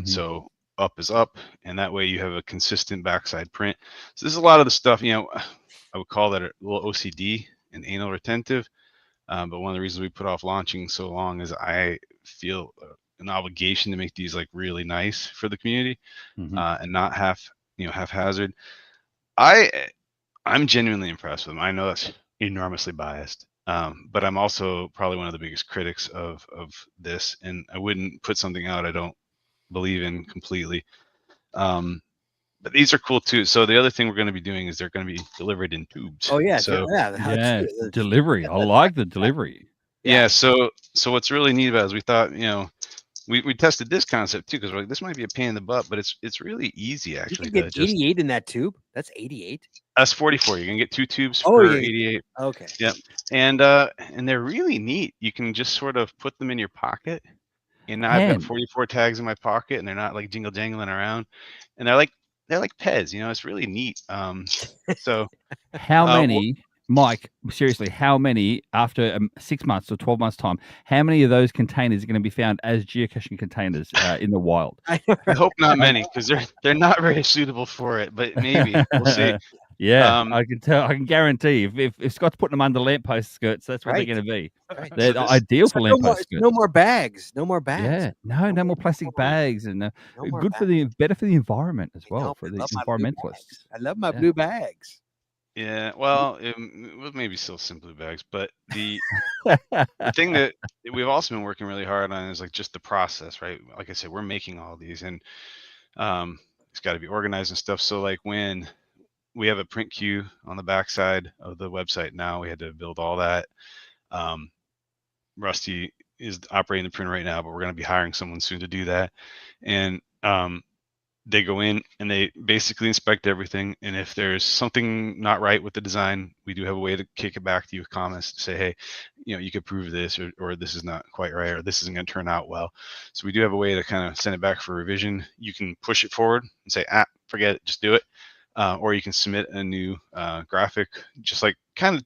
So up is up, and that way you have a consistent backside print. So this is a lot of the stuff, I would call that a little OCD and anal retentive. But one of the reasons we put off launching so long is I feel an obligation to make these like really nice for the community, and not haphazard. I'm genuinely impressed with them. I know that's enormously biased, but I'm also probably one of the biggest critics of this, and I wouldn't put something out I don't believe in completely. But these are cool too. So the other thing we're going to be doing is they're going to be delivered in tubes. oh yeah, So Delivery. I like the delivery. yeah. So what's really neat about it is we thought, we tested this concept too, because we're like, this might be a pain in the butt, but it's really easy you actually. can get 88 in that tube. That's 88. That's 44. You're gonna get 2 tubes Oh, for yeah. 88. Okay. Yep. And they're really neat. You can just sort of put them in your pocket. And now I've got 44 tags in my pocket, and they're not like jingle jangling around. And they're like Pez. It's really neat. So how many, Mike? Seriously, how many after 6 months or 12 months time? How many of those containers are going to be found as geocaching containers in the wild? I hope not many, because they're not very suitable for it. But maybe we'll see. Yeah, I can tell. I can guarantee if Scott's putting them under lamppost skirts, that's what they're going to be. Right. They're ideal for lamppost skirts. No more bags. No more bags. Yeah, no more plastic bags, and good bags. better for the environment as well, for the environmentalists. I love my blue bags. Yeah, well, maybe still some blue bags, but the thing that we've also been working really hard on is like just the process, right? Like I said, we're making all these, and it's got to be organized and stuff. So like when we have a print queue on the backside of the website now, we had to build all that. Rusty is operating the printer right now, but we're going to be hiring someone soon to do that. And they go in and they basically inspect everything. And if there's something not right with the design, we do have a way to kick it back to you with comments to say, hey, you could prove this, or this is not quite right, or this isn't going to turn out well. So we do have a way to kind of send it back for revision. You can push it forward and say, forget it, just do it. Or you can submit a new graphic, just like kind of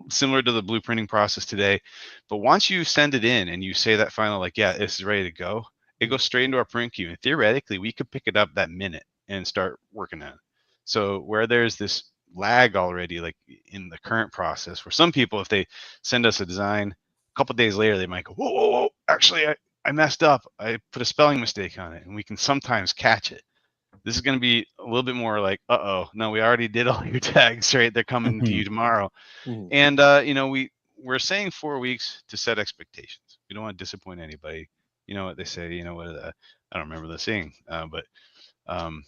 similar to the blueprinting process today. But once you send it in and you say that final, like, yeah, this is ready to go, it goes straight into our print queue. And theoretically, we could pick it up that minute and start working on it. So where there's this lag already, like in the current process, where some people, if they send us a design, a couple of days later, they might go, whoa, actually, I messed up. I put a spelling mistake on it. And we can sometimes catch it. This is going to be a little bit more like, no, we already did all your tags, right? They're coming to you tomorrow. And, we're saying 4 weeks to set expectations. We don't want to disappoint anybody. You know what they say, I don't remember the saying, but under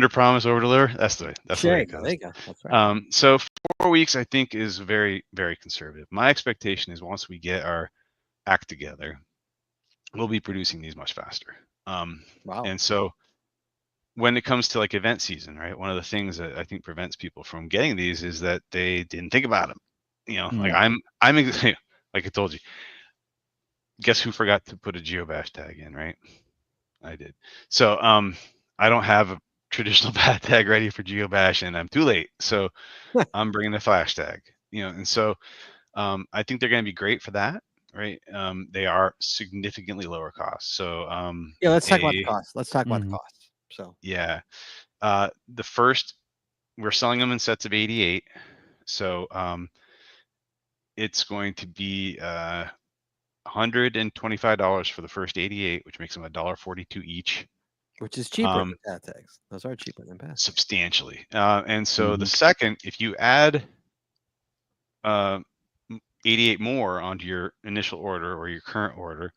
promise, over deliver. That's the way it goes. There you go. That's right. So 4 weeks, I think, is very, very conservative. My expectation is once we get our act together, we'll be producing these much faster. Wow. And so when it comes to like event season, right, one of the things that I think prevents people from getting these is that they didn't think about them. Like I'm like I told you, guess who forgot to put a GeoBash tag in, right? I did. So I don't have a traditional path tag ready for GeoBash, and I'm too late. So I'm bringing the flash tag, and so I think they're going to be great for that. Right. They are significantly lower cost. So let's talk about the cost. Let's talk about the cost. So yeah, the first, we're selling them in sets of 88. So it's going to be $125 for the first 88, which makes them $1.42 each. Which is cheaper than path tags. Those are cheaper than path. Substantially. And so the second, if you add 88 more onto your initial order or your current order,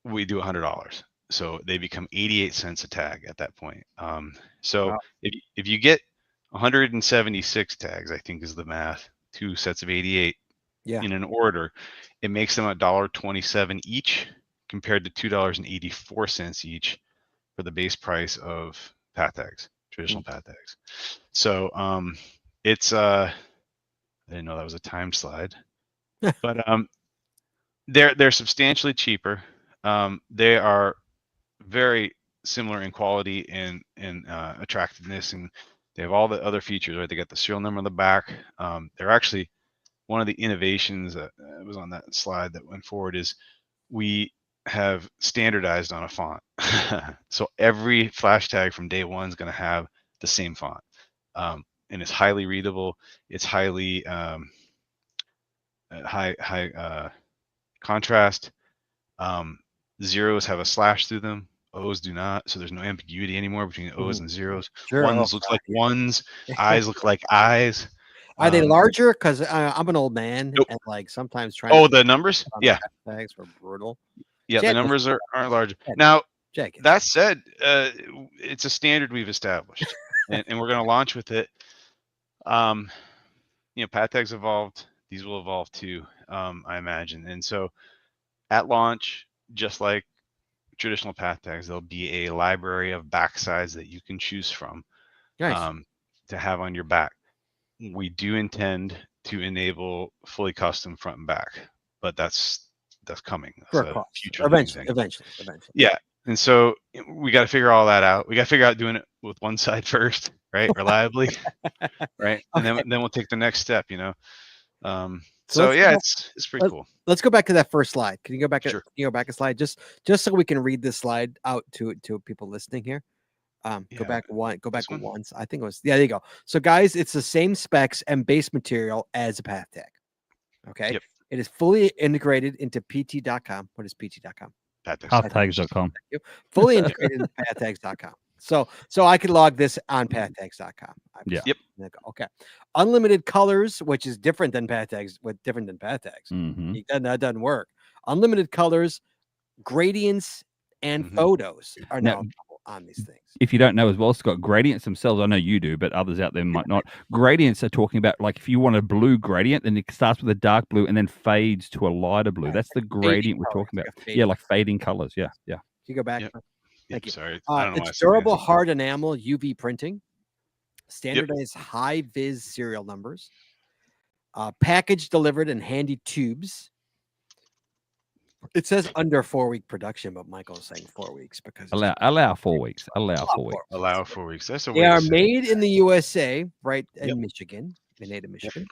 we do $100. So they become 88 cents a tag at that point. So if you get 176 tags, I think is the math, 2 sets of 88 in an order, it makes them $1.27 each compared to $2.84 each for the base price of path tags, traditional path tags. So it's I didn't know that was a time slide, but they're substantially cheaper. They are very similar in quality and attractiveness, and they have all the other features, right? They got the serial number on the back. They're actually one of the innovations that was on that slide that went forward is we have standardized on a font. So every flash tag from day one is going to have the same font. And it's highly readable. It's highly high contrast. Zeros have a slash through them. O's do not. So there's no ambiguity anymore between O's and zeros. Sure. Ones looks like ones. I's look like I's. Are they larger? Because I'm an old man, and like sometimes trying. Oh, the numbers? Yeah. Tags were brutal. Yeah, the numbers are large. Now, Jake, that said, it's a standard we've established, and we're going to launch with it. Path tags evolved. These will evolve too, I imagine. And so at launch, just like traditional path tags, there'll be a library of backsides that you can choose from to have on your back. We do intend to enable fully custom front and back, but that's coming. Eventually. Yeah. And so we got to figure all that out. We got to figure out doing it with one side first, right? Reliably. Right. And then we'll take the next step, So yeah, it's pretty cool. Let's go back to that first slide. Can you go back? Sure. Can you go back a slide just so we can read this slide out to people listening here? Go back once. I think it was, there you go. So guys, it's the same specs and base material as a path tag. Okay. Yep. It is fully integrated into pt.com. What is pt.com? Pathtags.com. Fully integrated into pathtags.com. So I could log this on pathtags.com. Yeah. Yep. Okay. Unlimited colors, which is different than path tags, Mm-hmm. That doesn't work. Unlimited colors, gradients, and photos are now on these things. If you don't know as well, Scott, gradients themselves, I know you do, but others out there might not. Gradients are talking about, like, if you want a blue gradient, then it starts with a dark blue and then fades to a lighter blue. Right, That's the gradient we're colors, talking like about. a fading Like fading colors. Yeah. Can you go back? Yep. Thank you. Sorry, I don't know why I It's said that. durable, hard enamel, UV printing, standardized high vis serial numbers, package delivered in handy tubes. It says under 4-week production, but Michael's saying 4 weeks because it's Allow 4 weeks. Allow 4 weeks. Allow 4 weeks. That's a They way to are say it. made in the USA, right in Yep. Michigan, made in Michigan.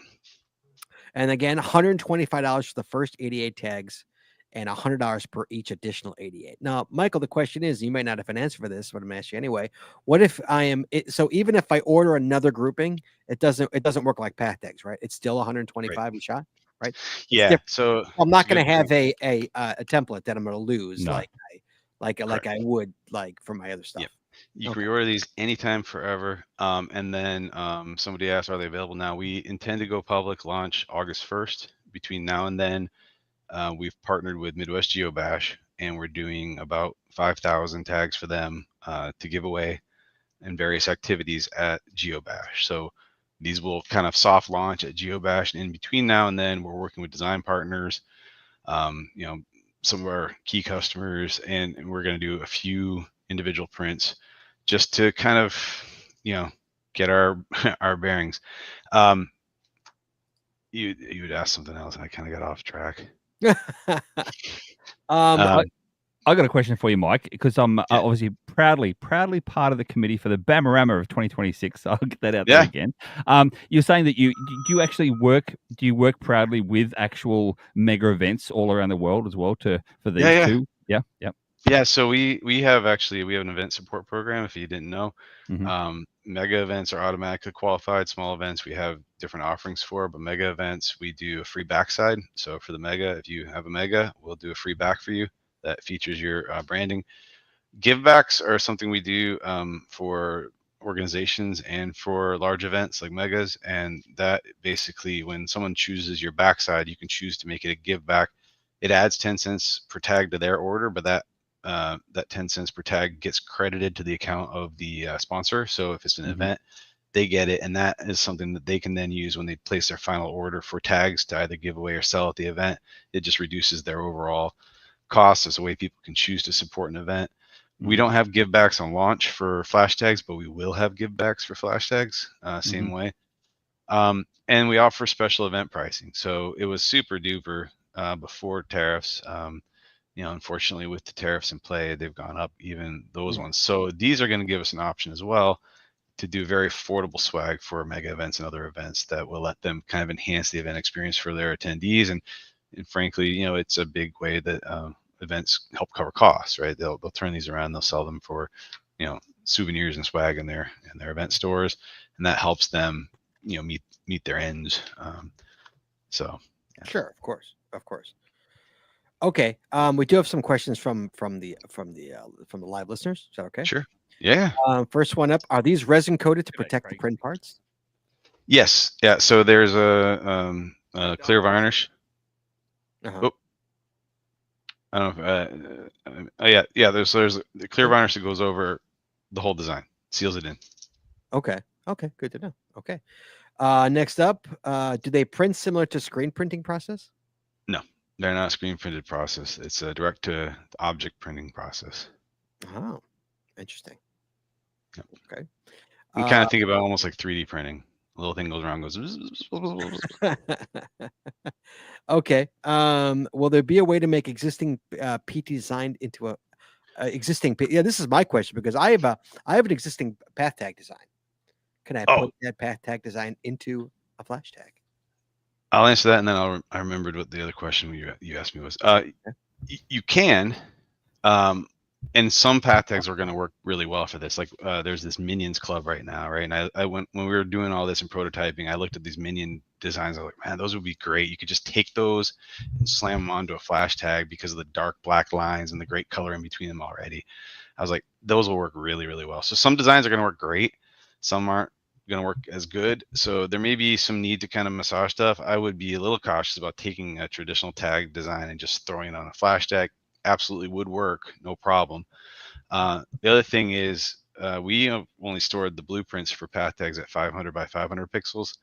And again, $125 for the first 88 tags and $100 per each additional 88. Now, Michael, the question is, you might not have an answer for this, but I'm asking you anyway. What if I am so even if I order another grouping, it doesn't work like path tags, right? It's still 125 a shot, right? Yeah. different. So I'm not it's a going to good have a template that I'm going to lose No. like I would like for my other stuff. Yep. You Okay. can reorder these anytime, forever. And then somebody asked, are they available now? We intend to go public launch August 1st. Between now and then, we've partnered with Midwest GeoBash, and we're doing about 5,000 tags for them to give away in various activities at GeoBash. So these will kind of soft launch at GeoBash. And in between now and then, we're working with design partners, some of our key customers, and we're going to do a few individual prints just to kind of, get our our bearings. You would ask something else, and I kind of got off track. I got a question for you, Mike, because I'm obviously proudly part of the committee for the Bamarama of 2026. I'll get that out there again. You're saying that you work proudly with actual mega events all around the world as well for these two? Yeah. Yeah, so we have an event support program, if you didn't know. Mhm. Mega events are automatically qualified. Small events we have different offerings for, but mega events we do a free backside. So for the mega, if you have a mega, we'll do a free back for you that features your branding. Givebacks are something we do for organizations and for large events like megas, and that basically, when someone chooses your backside, you can choose to make it a give back. It adds 10 cents per tag to their order, but that 10 cents per tag gets credited to the account of the sponsor. So if it's an event, they get it, and that is something that they can then use when they place their final order for tags to either give away or sell at the event. It just reduces their overall cost as a way people can choose to support an event. We don't have givebacks on launch for flash tags, but we will have givebacks for flash tags, same way. And we offer special event pricing. So it was super duper before tariffs. Unfortunately, with the tariffs in play, they've gone up, even those ones. So these are going to give us an option as well to do very affordable swag for mega events and other events that will let them kind of enhance the event experience for their attendees. And frankly, it's a big way that events help cover costs, right? They'll turn these around, they'll sell them for, souvenirs and swag in their event stores, and that helps them, meet their ends. Sure, of course. Okay, we do have some questions from the live listeners. Is that okay? Sure. Yeah. First one up: are these resin coated to protect the print parts? Yes. Yeah. So there's a clear varnish. Oh, I don't know. Yeah. There's the clear varnish that goes over the whole design, seals it in. Okay. Good to know. Okay. Next up, do they print similar to screen printing process? No, they're not a screen printed process. It's a direct to object printing process. Oh, interesting. Yep. Okay. We kind of think about almost like 3D printing. A little thing goes around, goes. Okay. Will there be a way to make existing PT design into a existing? Yeah, this is my question because I have an existing path tag design. Can I put that path tag design into a flash tag? I'll answer that, and then I remembered what the other question you asked me was. You can, and some path tags are going to work really well for this. Like there's this Minions Club right now, right? And I went when we were doing all this and prototyping. I looked at these Minion designs. I was like, man, those would be great. You could just take those and slam them onto a flash tag because of the dark black lines and the great color in between them already. I was like, those will work really, really well. So some designs are going to work great. Some aren't going to work as good. So there may be some need to kind of massage stuff. I would be a little cautious about taking a traditional tag design and just throwing it on a flash tag. Absolutely would work, no problem. The other thing is we only stored the blueprints for path tags at 500 by 500 pixels.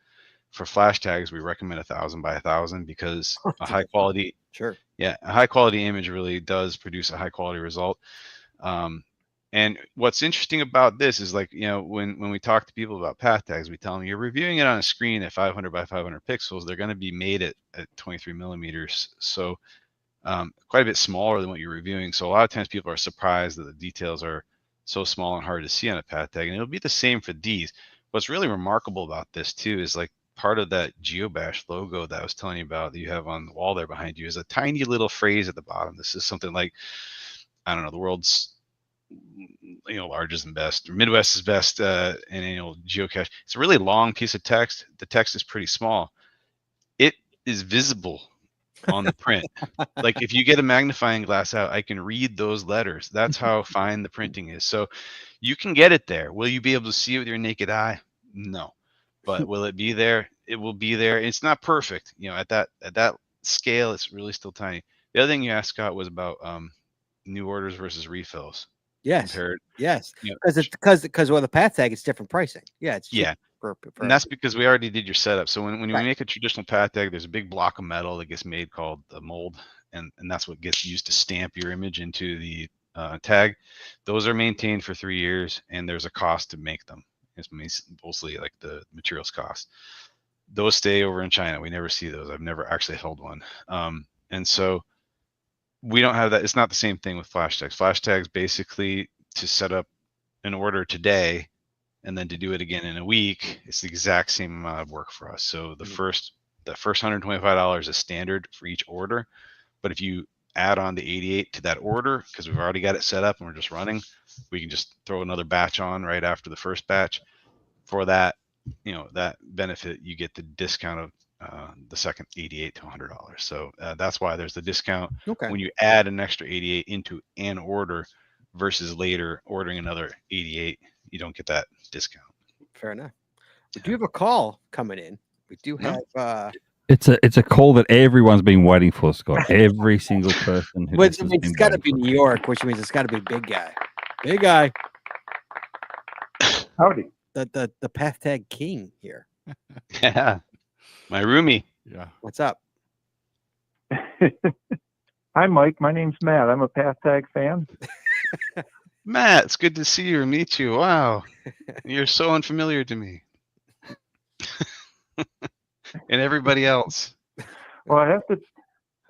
For flash tags, we recommend 1,000 by 1,000 because a high quality, Sure. a high quality image really does produce a high quality result. And what's interesting about this is, like, when we talk to people about path tags, we tell them you're reviewing it on a screen at 500 by 500 pixels. They're going to be made at 23 millimeters. So quite a bit smaller than what you're reviewing. So a lot of times people are surprised that the details are so small and hard to see on a path tag. And it'll be the same for these. What's really remarkable about this too is, like, part of that GeoBash logo that I was telling you about that you have on the wall there behind you is a tiny little phrase at the bottom. This is something like, I don't know, the world's largest and best, or Midwest's best annual geocache. It's a really long piece of text. The text is pretty small. It is visible on the print. Like, if you get a magnifying glass out, I can read those letters. That's how fine the printing is. So you can get it there. Will you be able to see it with your naked eye? No. But will it be there? It will be there. It's not perfect. At that scale, it's really still tiny. The other thing you asked, Scott, was about new orders versus refills. Yes. Compared. Yes. Yeah. Because with a path tag, it's different pricing. Yeah. It's cheap for and that's because we already did your setup. So when you Right. make a traditional path tag, there's a big block of metal that gets made called the mold, and that's what gets used to stamp your image into the tag. Those are maintained for 3 years, and there's a cost to make them. It's mostly like the materials cost. Those stay over in China. We never see those. I've never actually held one. And so we don't have that. It's not the same thing with flash tags. Flash tags, basically, to set up an order today and then to do it again in a week, it's the exact same amount of work for us. So the first $125 is standard for each order. But if you add on the 88 to that order, because we've already got it set up and we're just running, we can just throw another batch on right after the first batch. For that, that benefit, you get the discount of the second 88 to $100. So that's why there's the discount. Okay. When you add an extra 88 into an order versus later ordering another 88, you don't get that discount. Fair enough. We do have a call coming in. We do have It's a call that everyone's been waiting for, Scott. Every single person who which listens means has it's been got to waiting be for it. New York, which means it's got to be big guy. Big guy. Howdy. The path tag king here. Yeah, my roomie. Yeah. What's up? Hi, Mike. My name's Matt. I'm a path tag fan. Matt, it's good to see you or meet you. Wow, you're so unfamiliar to me. And everybody else. Well, I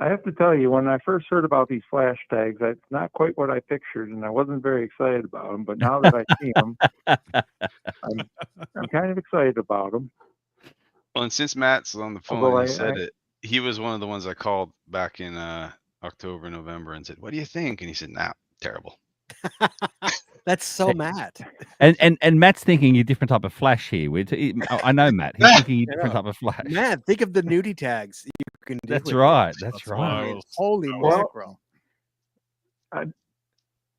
have to tell you, when I first heard about these flash tags, it's not quite what I pictured, and I wasn't very excited about them. But now that I see them, I'm kind of excited about them. Well, and since Matt's on the phone, Although and he said it. He was one of the ones I called back in October, November, and said, "What do you think?" And he said, "Nah, terrible." That's so Matt. And Matt's thinking a different type of flash here. I know Matt. He's thinking a different type of flash. Matt, think of the nudie tags you can do. That's with right. it. That's why right. I was- Holy Well, mackerel.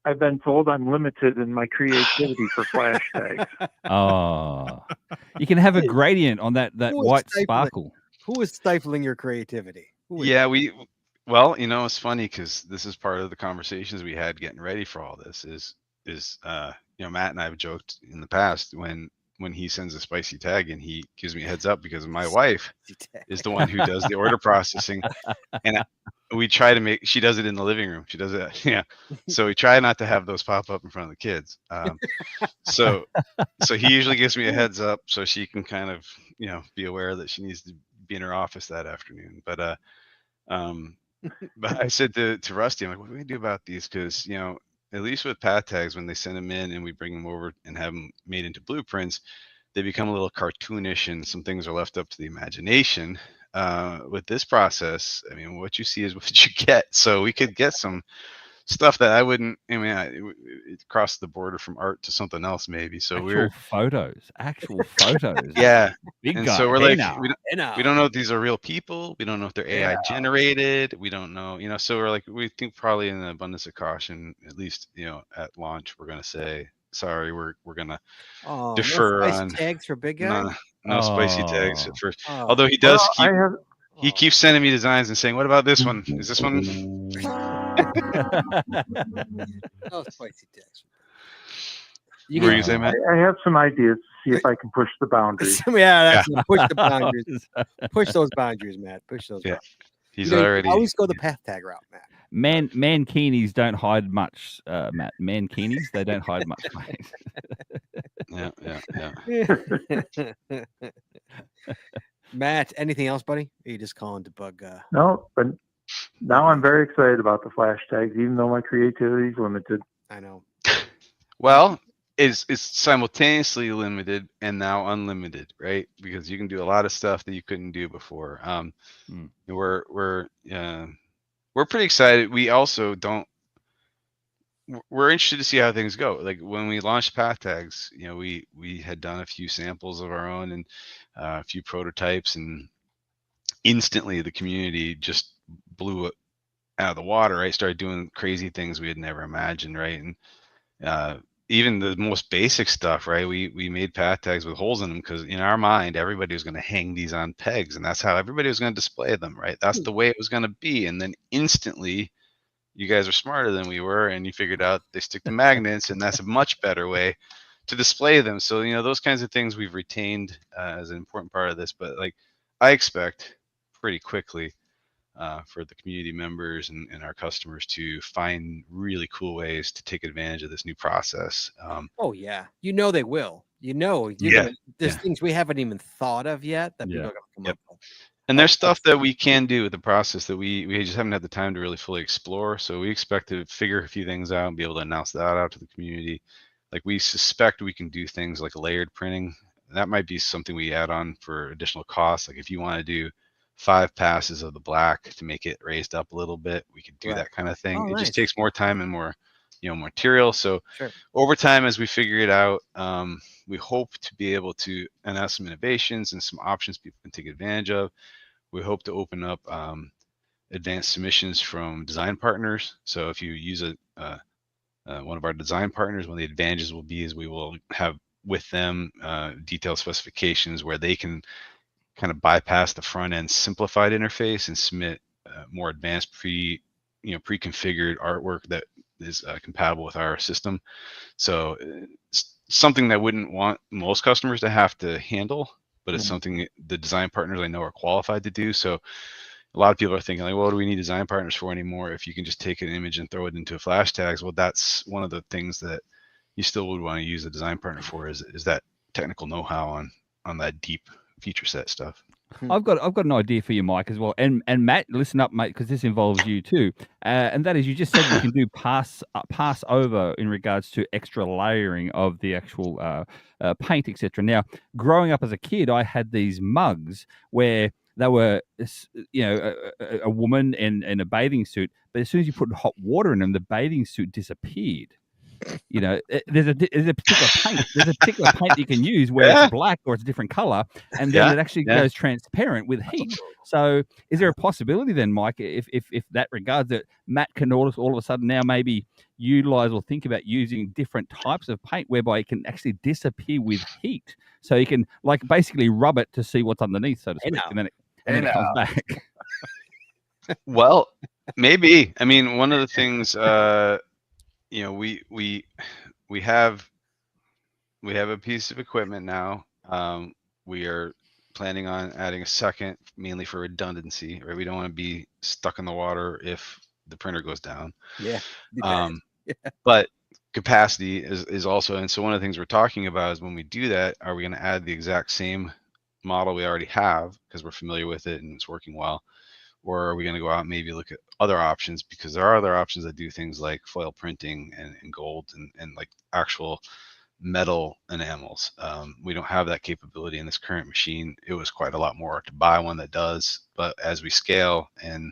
I've been told I'm limited in my creativity for flash tags. Oh, you can have a gradient on that Who is white stifling? sparkle. Who is stifling your creativity? Who is Yeah, well, it's funny because this is part of the conversations we had getting ready for all this. Is Matt and I have joked in the past when he sends a spicy tag and he gives me a heads up because my wife is the one who does the order processing, and we try to she does it in the living room. She does it, yeah. So we try not to have those pop up in front of the kids. So he usually gives me a heads up so she can kind of be aware that she needs to be in her office that afternoon. But I said to Rusty, I'm like, what do we do about these? Because at least with path tags, when they send them in and we bring them over and have them made into blueprints, they become a little cartoonish and some things are left up to the imagination. With this process, I mean, what you see is what you get. So we could get some stuff that I wouldn't. I mean, it crossed the border from art to something else, maybe. So actual photos. Yeah. Big And guy. so we're Hey like, now. we don't know if these are real people. We don't know if they're AI generated. We don't know, so we're like, we think probably in the abundance of caution, at least, at launch, we're going to say, sorry, we're going to defer no spicy on tags for big guy. no spicy tags at first. Oh. Although he does Well, he keeps sending me designs and saying, what about this one? Is this one? Oh, spicy text. What were you saying, Matt? I have some ideas to see if I can push the boundaries. Yeah, that's it. Push the boundaries. Push those boundaries, Matt. Push those. Yeah. boundaries. He's You already. always go the path tag route, Matt. Mankinis don't hide much, Matt. Mankinis, they don't hide much, mate. Yeah. Matt, anything else, buddy? Or are you just calling to bug? No, but now I'm very excited about the flash tags, even though my creativity is limited. I know. Well, it's simultaneously limited and now unlimited, right? Because you can do a lot of stuff that you couldn't do before. We're pretty excited. We also don't. We're interested to see how things go. Like when we launched path tags, we had done a few samples of our own and a few prototypes, and instantly the community just blew it out of the water. Right, started doing crazy things we had never imagined. Right, and even the most basic stuff. Right, we made path tags with holes in them because in our mind everybody was going to hang these on pegs, and that's how everybody was going to display them. Right, that's the way it was going to be, and then instantly. You guys are smarter than we were, and you figured out they stick to magnets, and that's a much better way to display them. So, those kinds of things we've retained as an important part of this. But like, I expect pretty quickly for the community members and our customers to find really cool ways to take advantage of this new process. Oh yeah, they will. There's things we haven't even thought of yet that people are going to come up with. And there's stuff that we can do with the process that we just haven't had the time to really fully explore. So we expect to figure a few things out and be able to announce that out to the community. Like we suspect we can do things like layered printing. That might be something we add on for additional costs. Like if you want to do 5 passes of the black to make it raised up a little bit, we could do that kind of thing. It just takes more time and more, material. So over time, as we figure it out, we hope to be able to announce some innovations and some options people can take advantage of. We hope to open up advanced submissions from design partners. So if you use one of our design partners, one of the advantages will be is we will have with them detailed specifications where they can kind of bypass the front end simplified interface and submit more advanced pre-configured artwork that is compatible with our system. So it's something that I wouldn't want most customers to have to handle, but it's something the design partners I know are qualified to do. So a lot of people are thinking like, well, do we need design partners for anymore? If you can just take an image and throw it into a flash tags, well, that's one of the things that you still would want to use a design partner for is that technical know-how on that deep feature set stuff. I've got an idea for you, Mike, as well, and Matt, listen up, mate, because this involves you too. And that is, you just said you can do pass over in regards to extra layering of the actual paint, etc. Now, growing up as a kid, I had these mugs where they were, a woman in a bathing suit, but as soon as you put hot water in them, the bathing suit disappeared. There's a particular paint. There's a particular paint you can use where it's black or it's a different color, and then it actually goes transparent with heat. So, is there a possibility then, Mike, if that regards that Matt can all of a sudden now maybe utilize or think about using different types of paint whereby it can actually disappear with heat, so you can like basically rub it to see what's underneath, so to speak, and then it comes back. Well, maybe. I mean, one of the things. We have a piece of equipment now. We are planning on adding a second, mainly for redundancy, right? We don't want to be stuck in the water if the printer goes down. But capacity is also, and so one of the things we're talking about is when we do that, are we going to add the exact same model we already have because we're familiar with it and it's working well? Or are we going to go out and maybe look at other options, because there are other options that do things like foil printing and gold and like actual metal enamels. We don't have that capability in this current machine. It was quite a lot more to buy one that does, but as we scale and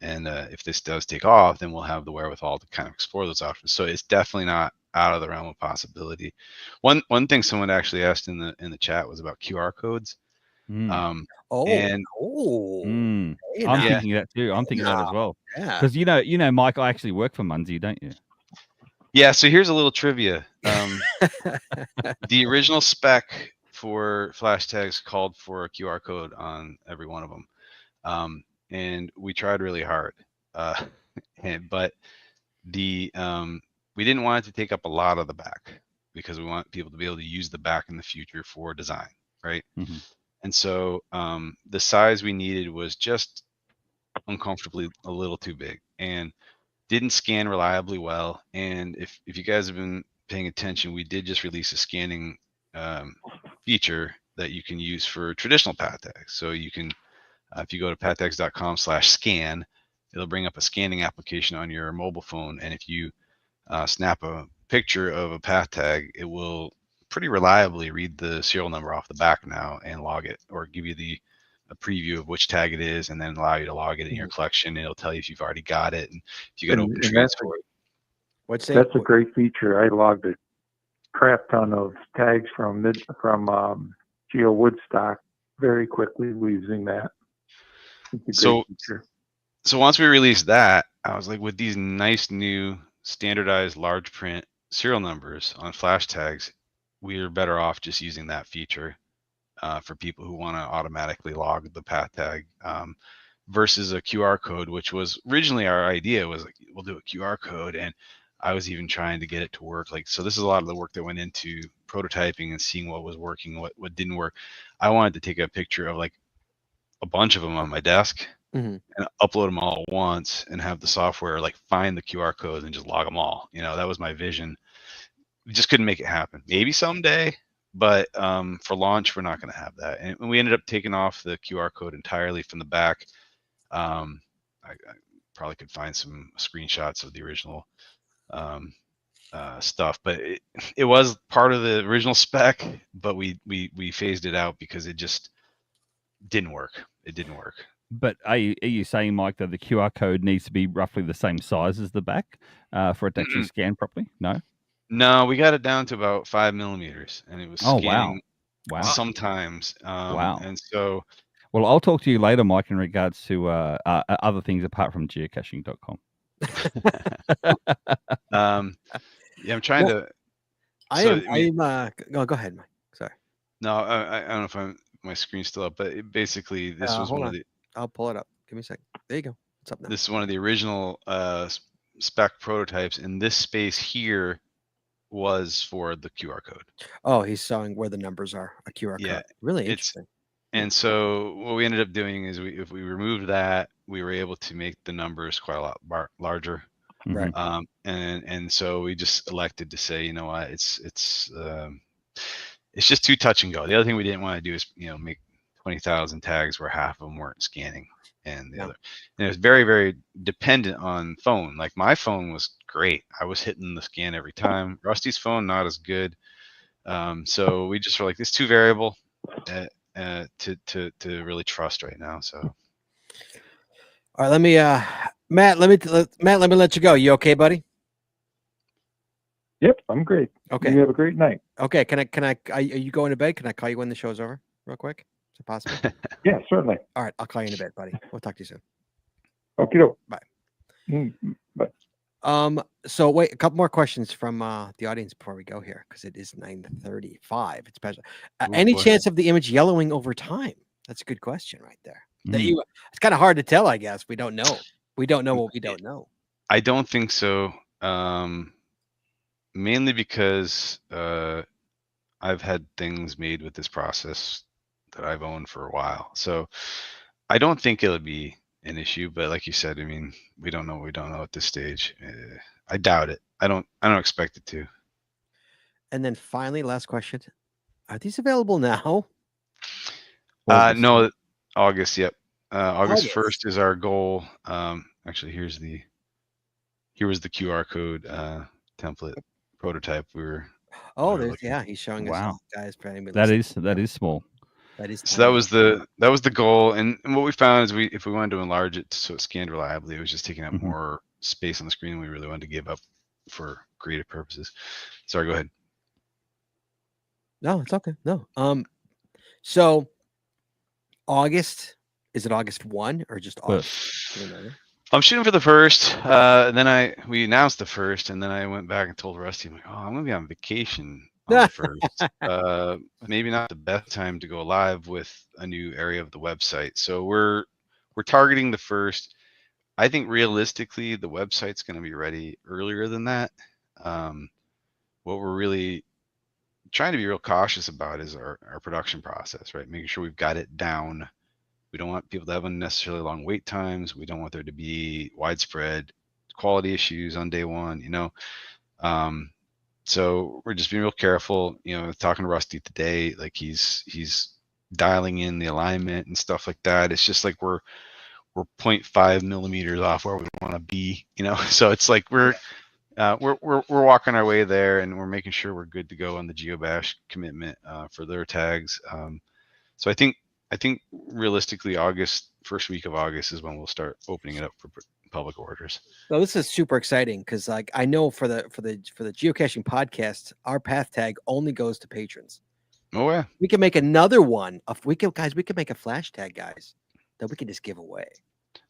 if this does take off, then we'll have the wherewithal to kind of explore those options. So it's definitely not out of the realm of possibility. One thing someone actually asked in the chat was about QR codes. I'm thinking that too. I'm thinking that as well. Because Mike, I actually work for Munzie, don't you? Yeah. So here's a little trivia. The original spec for flash tags called for a QR code on every one of them, and we tried really hard. But the we didn't want it to take up a lot of the back because we want people to be able to use the back in the future for design, right? Mhm. And so the size we needed was just uncomfortably a little too big and didn't scan reliably well. And if you guys have been paying attention, we did just release a scanning feature that you can use for traditional path tags. So you can, if you go to pathtags.com/scan, it'll bring up a scanning application on your mobile phone. And if you snap a picture of a path tag, it will pretty reliably read the serial number off the back now and log it, or give you a preview of which tag it is, and then allow you to log it in your collection. It'll tell you if you've already got it and if you got And- open and that's transfer. What's that? That's a great feature. I logged a crap ton of tags from Geo Woodstock very quickly using that. It's a great feature. So once we released that, I was like, with these nice new standardized large print serial numbers on flash tags, we are better off just using that feature for people who want to automatically log the path tag versus a QR code, which was originally our idea. Was like, we'll do a QR code, and I was even trying to get it to work. Like, so this is a lot of the work that went into prototyping and seeing what was working, what didn't work. I wanted to take a picture of like a bunch of them on my desk and upload them all at once and have the software like find the QR codes and just log them all. You know, that was my vision. We just couldn't make it happen. Maybe someday, but for launch, we're not going to have that. And we ended up taking off the QR code entirely from the back. I probably could find some screenshots of the original stuff, but it was part of the original spec, but we phased it out because it just didn't work. It didn't work. But are you saying, Mike, that the QR code needs to be roughly the same size as the back for it to actually scan properly? No? No, we got it down to about 5 millimeters, and it was scanning sometimes. Wow. And so... Well, I'll talk to you later, Mike, in regards to other things apart from geocaching.com. Yeah, I'm trying to... Go ahead, Mike. Sorry. No, I don't know if my screen's still up, but basically this was one of the... I'll pull it up. Give me a second. There you go. It's up now. This is one of the original spec prototypes, and this space here was for the QR code. Oh, he's showing where the numbers are. A QR code. Really interesting. And so what we ended up doing is if we removed that, we were able to make the numbers quite a lot larger. Right. And so we just elected to say, you know what, it's just too touch and go. The other thing we didn't want to do is, you know, make 20,000 tags where half of them weren't scanning, and the other, and it was very, very dependent on phone. Like my phone was great. I was hitting the scan every time. Rusty's phone, not as good. So we just were like, it's too variable to really trust right now. So. All right, let me, Matt, let me let you go. You okay, buddy? Yep, I'm great. Okay. You have a great night. Okay. Are you going to bed? Can I call you when the show's over real quick? Is it possible? Yeah, certainly. All right. I'll call you in a bit, buddy. We'll talk to you soon. Okay. Bye. Bye. So wait, a couple more questions from the audience before we go here, because it is 9:35. It's special. Any chance of the image yellowing over time? That's a good question right there. It's kind of hard to tell, I guess. We don't know. We don't know what we don't know. I don't think so. Mainly because I've had things made with this process that I've owned for a while. So I don't think it'll be an issue, but like you said, I mean, we don't know at this stage. I doubt it. I don't expect it to. And then finally, last question. Are these available now? No, August. Yep. August 1st is our goal. Actually, here was the QR code template prototype. He's showing us. Guys, that is small. That is so that was the goal, and what we found is if we wanted to enlarge it so it scanned reliably, it was just taking up more space on the screen. We really wanted to give up for creative purposes. Sorry, go ahead. No, it's okay. No. So August, is it August 1 or just August? I'm shooting for the 1st. Then we announced the 1st, and then I went back and told Rusty, I'm like, I'm gonna be on vacation on the 1st. Maybe not the best time to go live with a new area of the website. So we're targeting the 1st. I think realistically, the website's going to be ready earlier than that. What we're really trying to be real cautious about is our production process, right? Making sure we've got it down. We don't want people to have unnecessarily long wait times. We don't want there to be widespread quality issues on day one, you know. So we're just being real careful, you know, talking to Rusty today, like he's dialing in the alignment and stuff like that. It's just like we're 0.5 millimeters off where we want to be, you know. So it's like we're walking our way there, and we're making sure we're good to go on the GeoBash commitment for their tags. So I think realistically, first week of August is when we'll start opening it up for public orders. So this is super exciting because, like, I know for the geocaching podcast, our path tag only goes to patrons. Oh yeah, we can make another one. We can make a flash tag, guys, that we can just give away.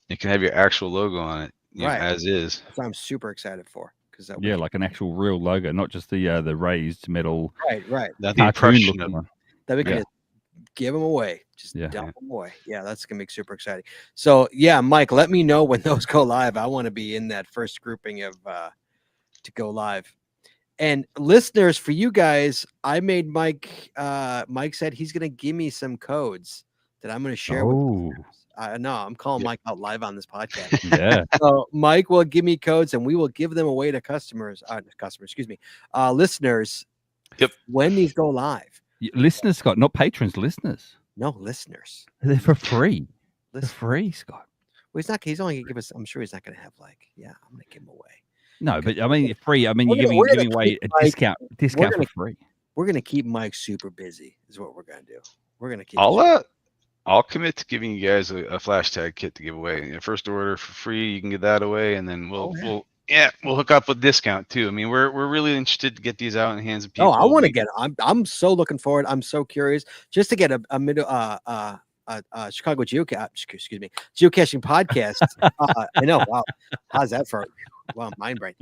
You can have your actual logo on it, right, as is. That's what I'm super excited for. Yeah, like an actual real logo, not just the raised metal. Right. Not the impression of them. That we can just give them away. Just dump them away. Yeah, that's gonna be super exciting. So yeah, Mike, let me know when those go live. I want to be in that first grouping of to go live. And listeners, for you guys, I made Mike. Mike said he's gonna give me some codes that I'm gonna share with listeners. No, I'm calling Mike out live on this podcast. Yeah. So Mike will give me codes, and we will give them away to listeners. Yep. When these go live. Listeners, Scott, not patrons. Listeners. No, listeners. They're for free. They're free, Scott. Well, he's only gonna give us. I'm sure he's not gonna have I'm gonna give them away. No, but I mean free. I mean you're giving away a discount for free. We're gonna keep Mike super busy. Is what we're gonna do. We're gonna keep. I'll commit to giving you guys a flash tag kit to give away. First order for free, you can get that away, and then we'll hook up with discount too. I mean, we're really interested to get these out in the hands of people. Oh, I want to get. I'm so looking forward. I'm so curious just to get a Chicago geocaching podcast. I know. Wow, how's that for? Wow, mind brain.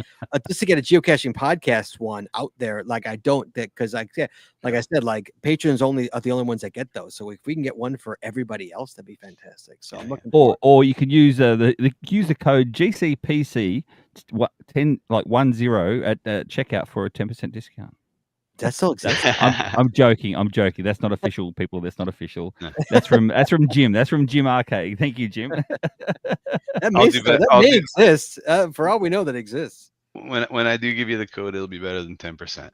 Just to get a geocaching podcast one out there, like because I said, patrons only are the only ones that get those. So if we can get one for everybody else, that'd be fantastic. So I'm looking. Or you can use the user code GCPC 10 10 at checkout for a 10% discount. That's so exciting. I'm joking. That's not official, people. That's not official. No. That's from Jim. That's from Jim Arcade. Thank you, Jim. that may exist. For all we know, that exists. When I do give you the code, it'll be better than 10%.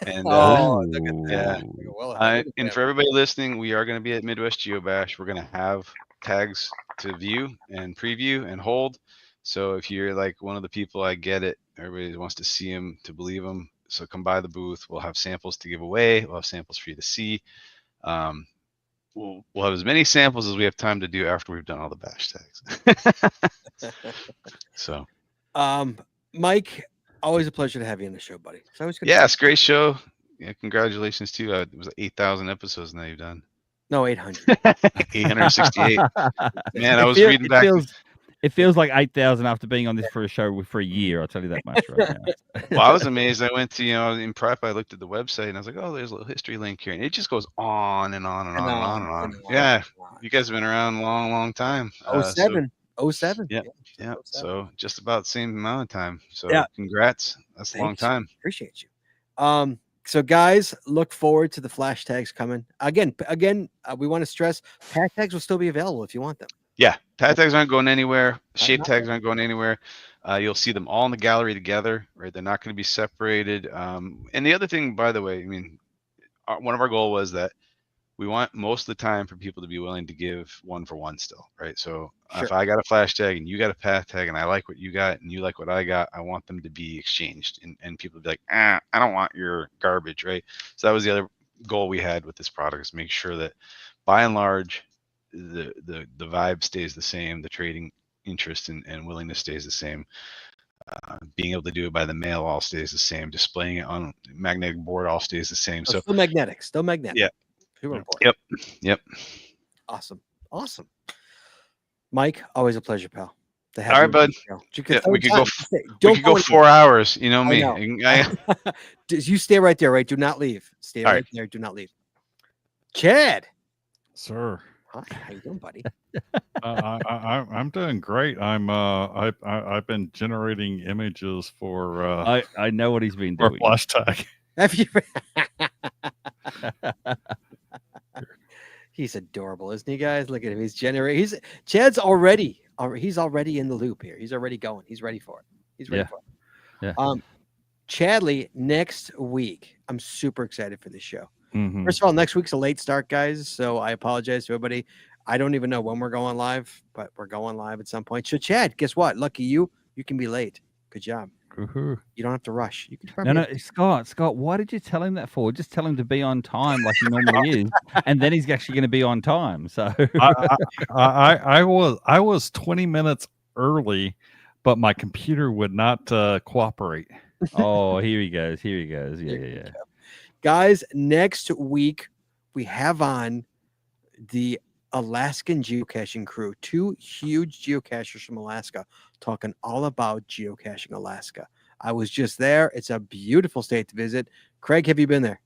And look at that. And for everybody listening, we are going to be at Midwest GeoBash. We're going to have tags to view and preview and hold. So if you're like one of the people, I get it. Everybody wants to see them to believe them. So come by the booth. We'll have samples to give away. We'll have samples for you to see. We'll have as many samples as we have time to do after we've done all the bash tags. So, Mike, always a pleasure to have you on the show, buddy. It's a great show. Yeah, congratulations too. It was 8,000 episodes now you've done. No, 800. 868. Man, I was reading back. It feels like 8,000 after being on this for a show for a year. I'll tell you that much right now. Well, I was amazed. I went to, in prep, I looked at the website and I was like, oh, there's a little history link here. And it just goes on and on and on and on and on. Yeah. You guys have been around a long, long time. 07. Yeah. So just about the same amount of time. So congrats. That's a long time. Appreciate you. So guys, look forward to the flash tags coming. Again, we want to stress path tags will still be available if you want them. Yeah, path tags aren't going anywhere. Shape tags aren't going anywhere. You'll see them all in the gallery together, right? They're not going to be separated. And the other thing, by the way, I mean, one of our goals was that we want most of the time for people to be willing to give one for one still, right? So if I got a flash tag and you got a path tag and I like what you got and you like what I got, I want them to be exchanged and people be like, I don't want your garbage, right? So that was the other goal we had with this product, is make sure that by and large, the vibe stays the same, the trading interest and willingness stays the same. Being able to do it by the mail all stays the same. Displaying it on magnetic board all stays the same. So still magnetic. Yeah. Yep. Awesome. Mike, always a pleasure, pal. All right, bud. We could go 4 hours. You know me. You stay right there, right? Do not leave. Stay right there. Do not leave. Chad. Sir. Hi, how you doing, buddy? I'm doing great. I've been generating images for I know what he's been for doing. flash tag. Have you? He's adorable, isn't he, guys? Look at him. He's generating. Chad's already. He's already in the loop here. He's already going. He's ready for it. He's ready Yeah. for it. Yeah. Chadley, next week. I'm super excited for this show. Mhm. First of all, next week's a late start, guys. So I apologize to everybody. I don't even know when we're going live, but we're going live at some point. So, Chad, guess what? Lucky you can be late. Good job. Woohoo. You don't have to rush. You can No, probably Scott, why did you tell him that for? Just tell him to be on time like he normally is, and then he's actually going to be on time. So I was 20 minutes early, but my computer would not cooperate. oh, here he goes. Yeah. Guys, next week we have on the Alaskan geocaching crew, 2 huge geocachers from Alaska talking all about geocaching Alaska. I was just there. It's a beautiful state to visit. Craig, have you been there?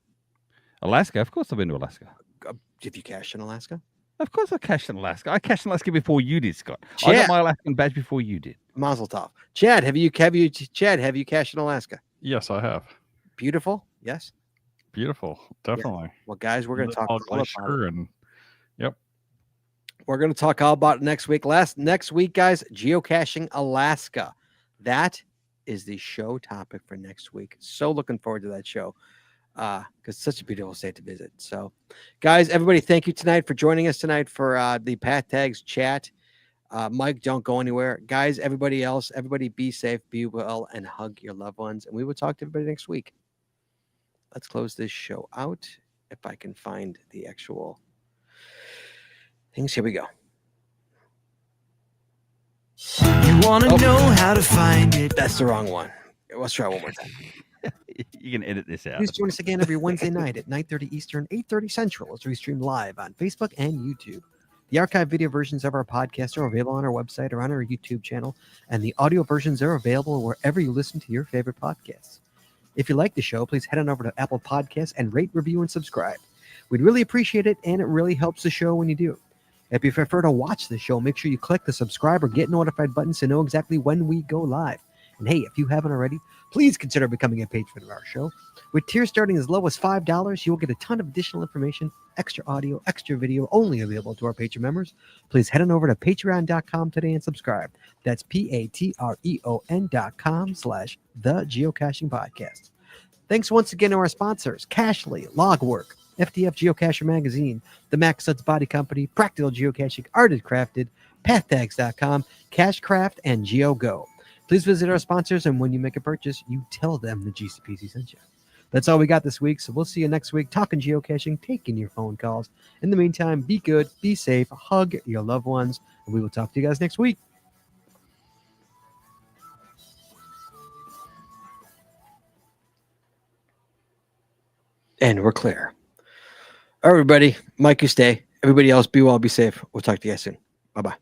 Alaska, of course I've been to Alaska. Have you cached in Alaska? Of course I cached in Alaska. I cached in Alaska before you did, Scott. I Chad. got my Alaskan badge before you did. Mazel tov. Chad, have you cached in Alaska? Yes, I have. Beautiful. Yes. Beautiful, definitely. Well, guys, we're going to talk all about it. and yep. We're going to talk all about it next week. Next week, guys, geocaching Alaska. That is the show topic for next week. So looking forward to that show because it's such a beautiful state to visit. So, guys, everybody, thank you tonight for joining us tonight for the Path Tags chat. Mike, don't go anywhere. Guys, everybody else, everybody be safe, be well, and hug your loved ones. And we will talk to everybody next week. Let's close this show out. If I can find the actual things. Here we go. You want to know how to find it? That's the wrong one. Let's try one more time. You can edit this out. Please join us again every Wednesday night at 9:30 Eastern, 8:30 Central as we stream live on Facebook and YouTube. The archive video versions of our podcast are available on our website or on our YouTube channel, and the audio versions are available wherever you listen to your favorite podcasts. If you like the show, please head on over to Apple Podcasts and rate, review, and subscribe. We'd really appreciate it, and it really helps the show when you do. If you prefer to watch the show, make sure you click the subscribe or get notified buttons to know exactly when we go live. And hey, if you haven't already, please consider becoming a patron of our show. With tiers starting as low as $5, you will get a ton of additional information, extra audio, extra video, only available to our patron members. Please head on over to patreon.com today and subscribe. That's patreon.com/thegeocachingpodcast. Thanks once again to our sponsors, Cashly, Logwork, FTF Geocacher Magazine, the Max Suds Body Company, Practical Geocaching, Arted Crafted, pathtags.com, Cashcraft, and GeoGo. Please visit our sponsors, and when you make a purchase, you tell them the GCPC sent you. That's all we got this week, so we'll see you next week talking geocaching, taking your phone calls. In the meantime, be good, be safe, hug your loved ones, and we will talk to you guys next week. And we're clear. All right, everybody, Mike, you stay. Everybody else, be well, be safe. We'll talk to you guys soon. Bye-bye.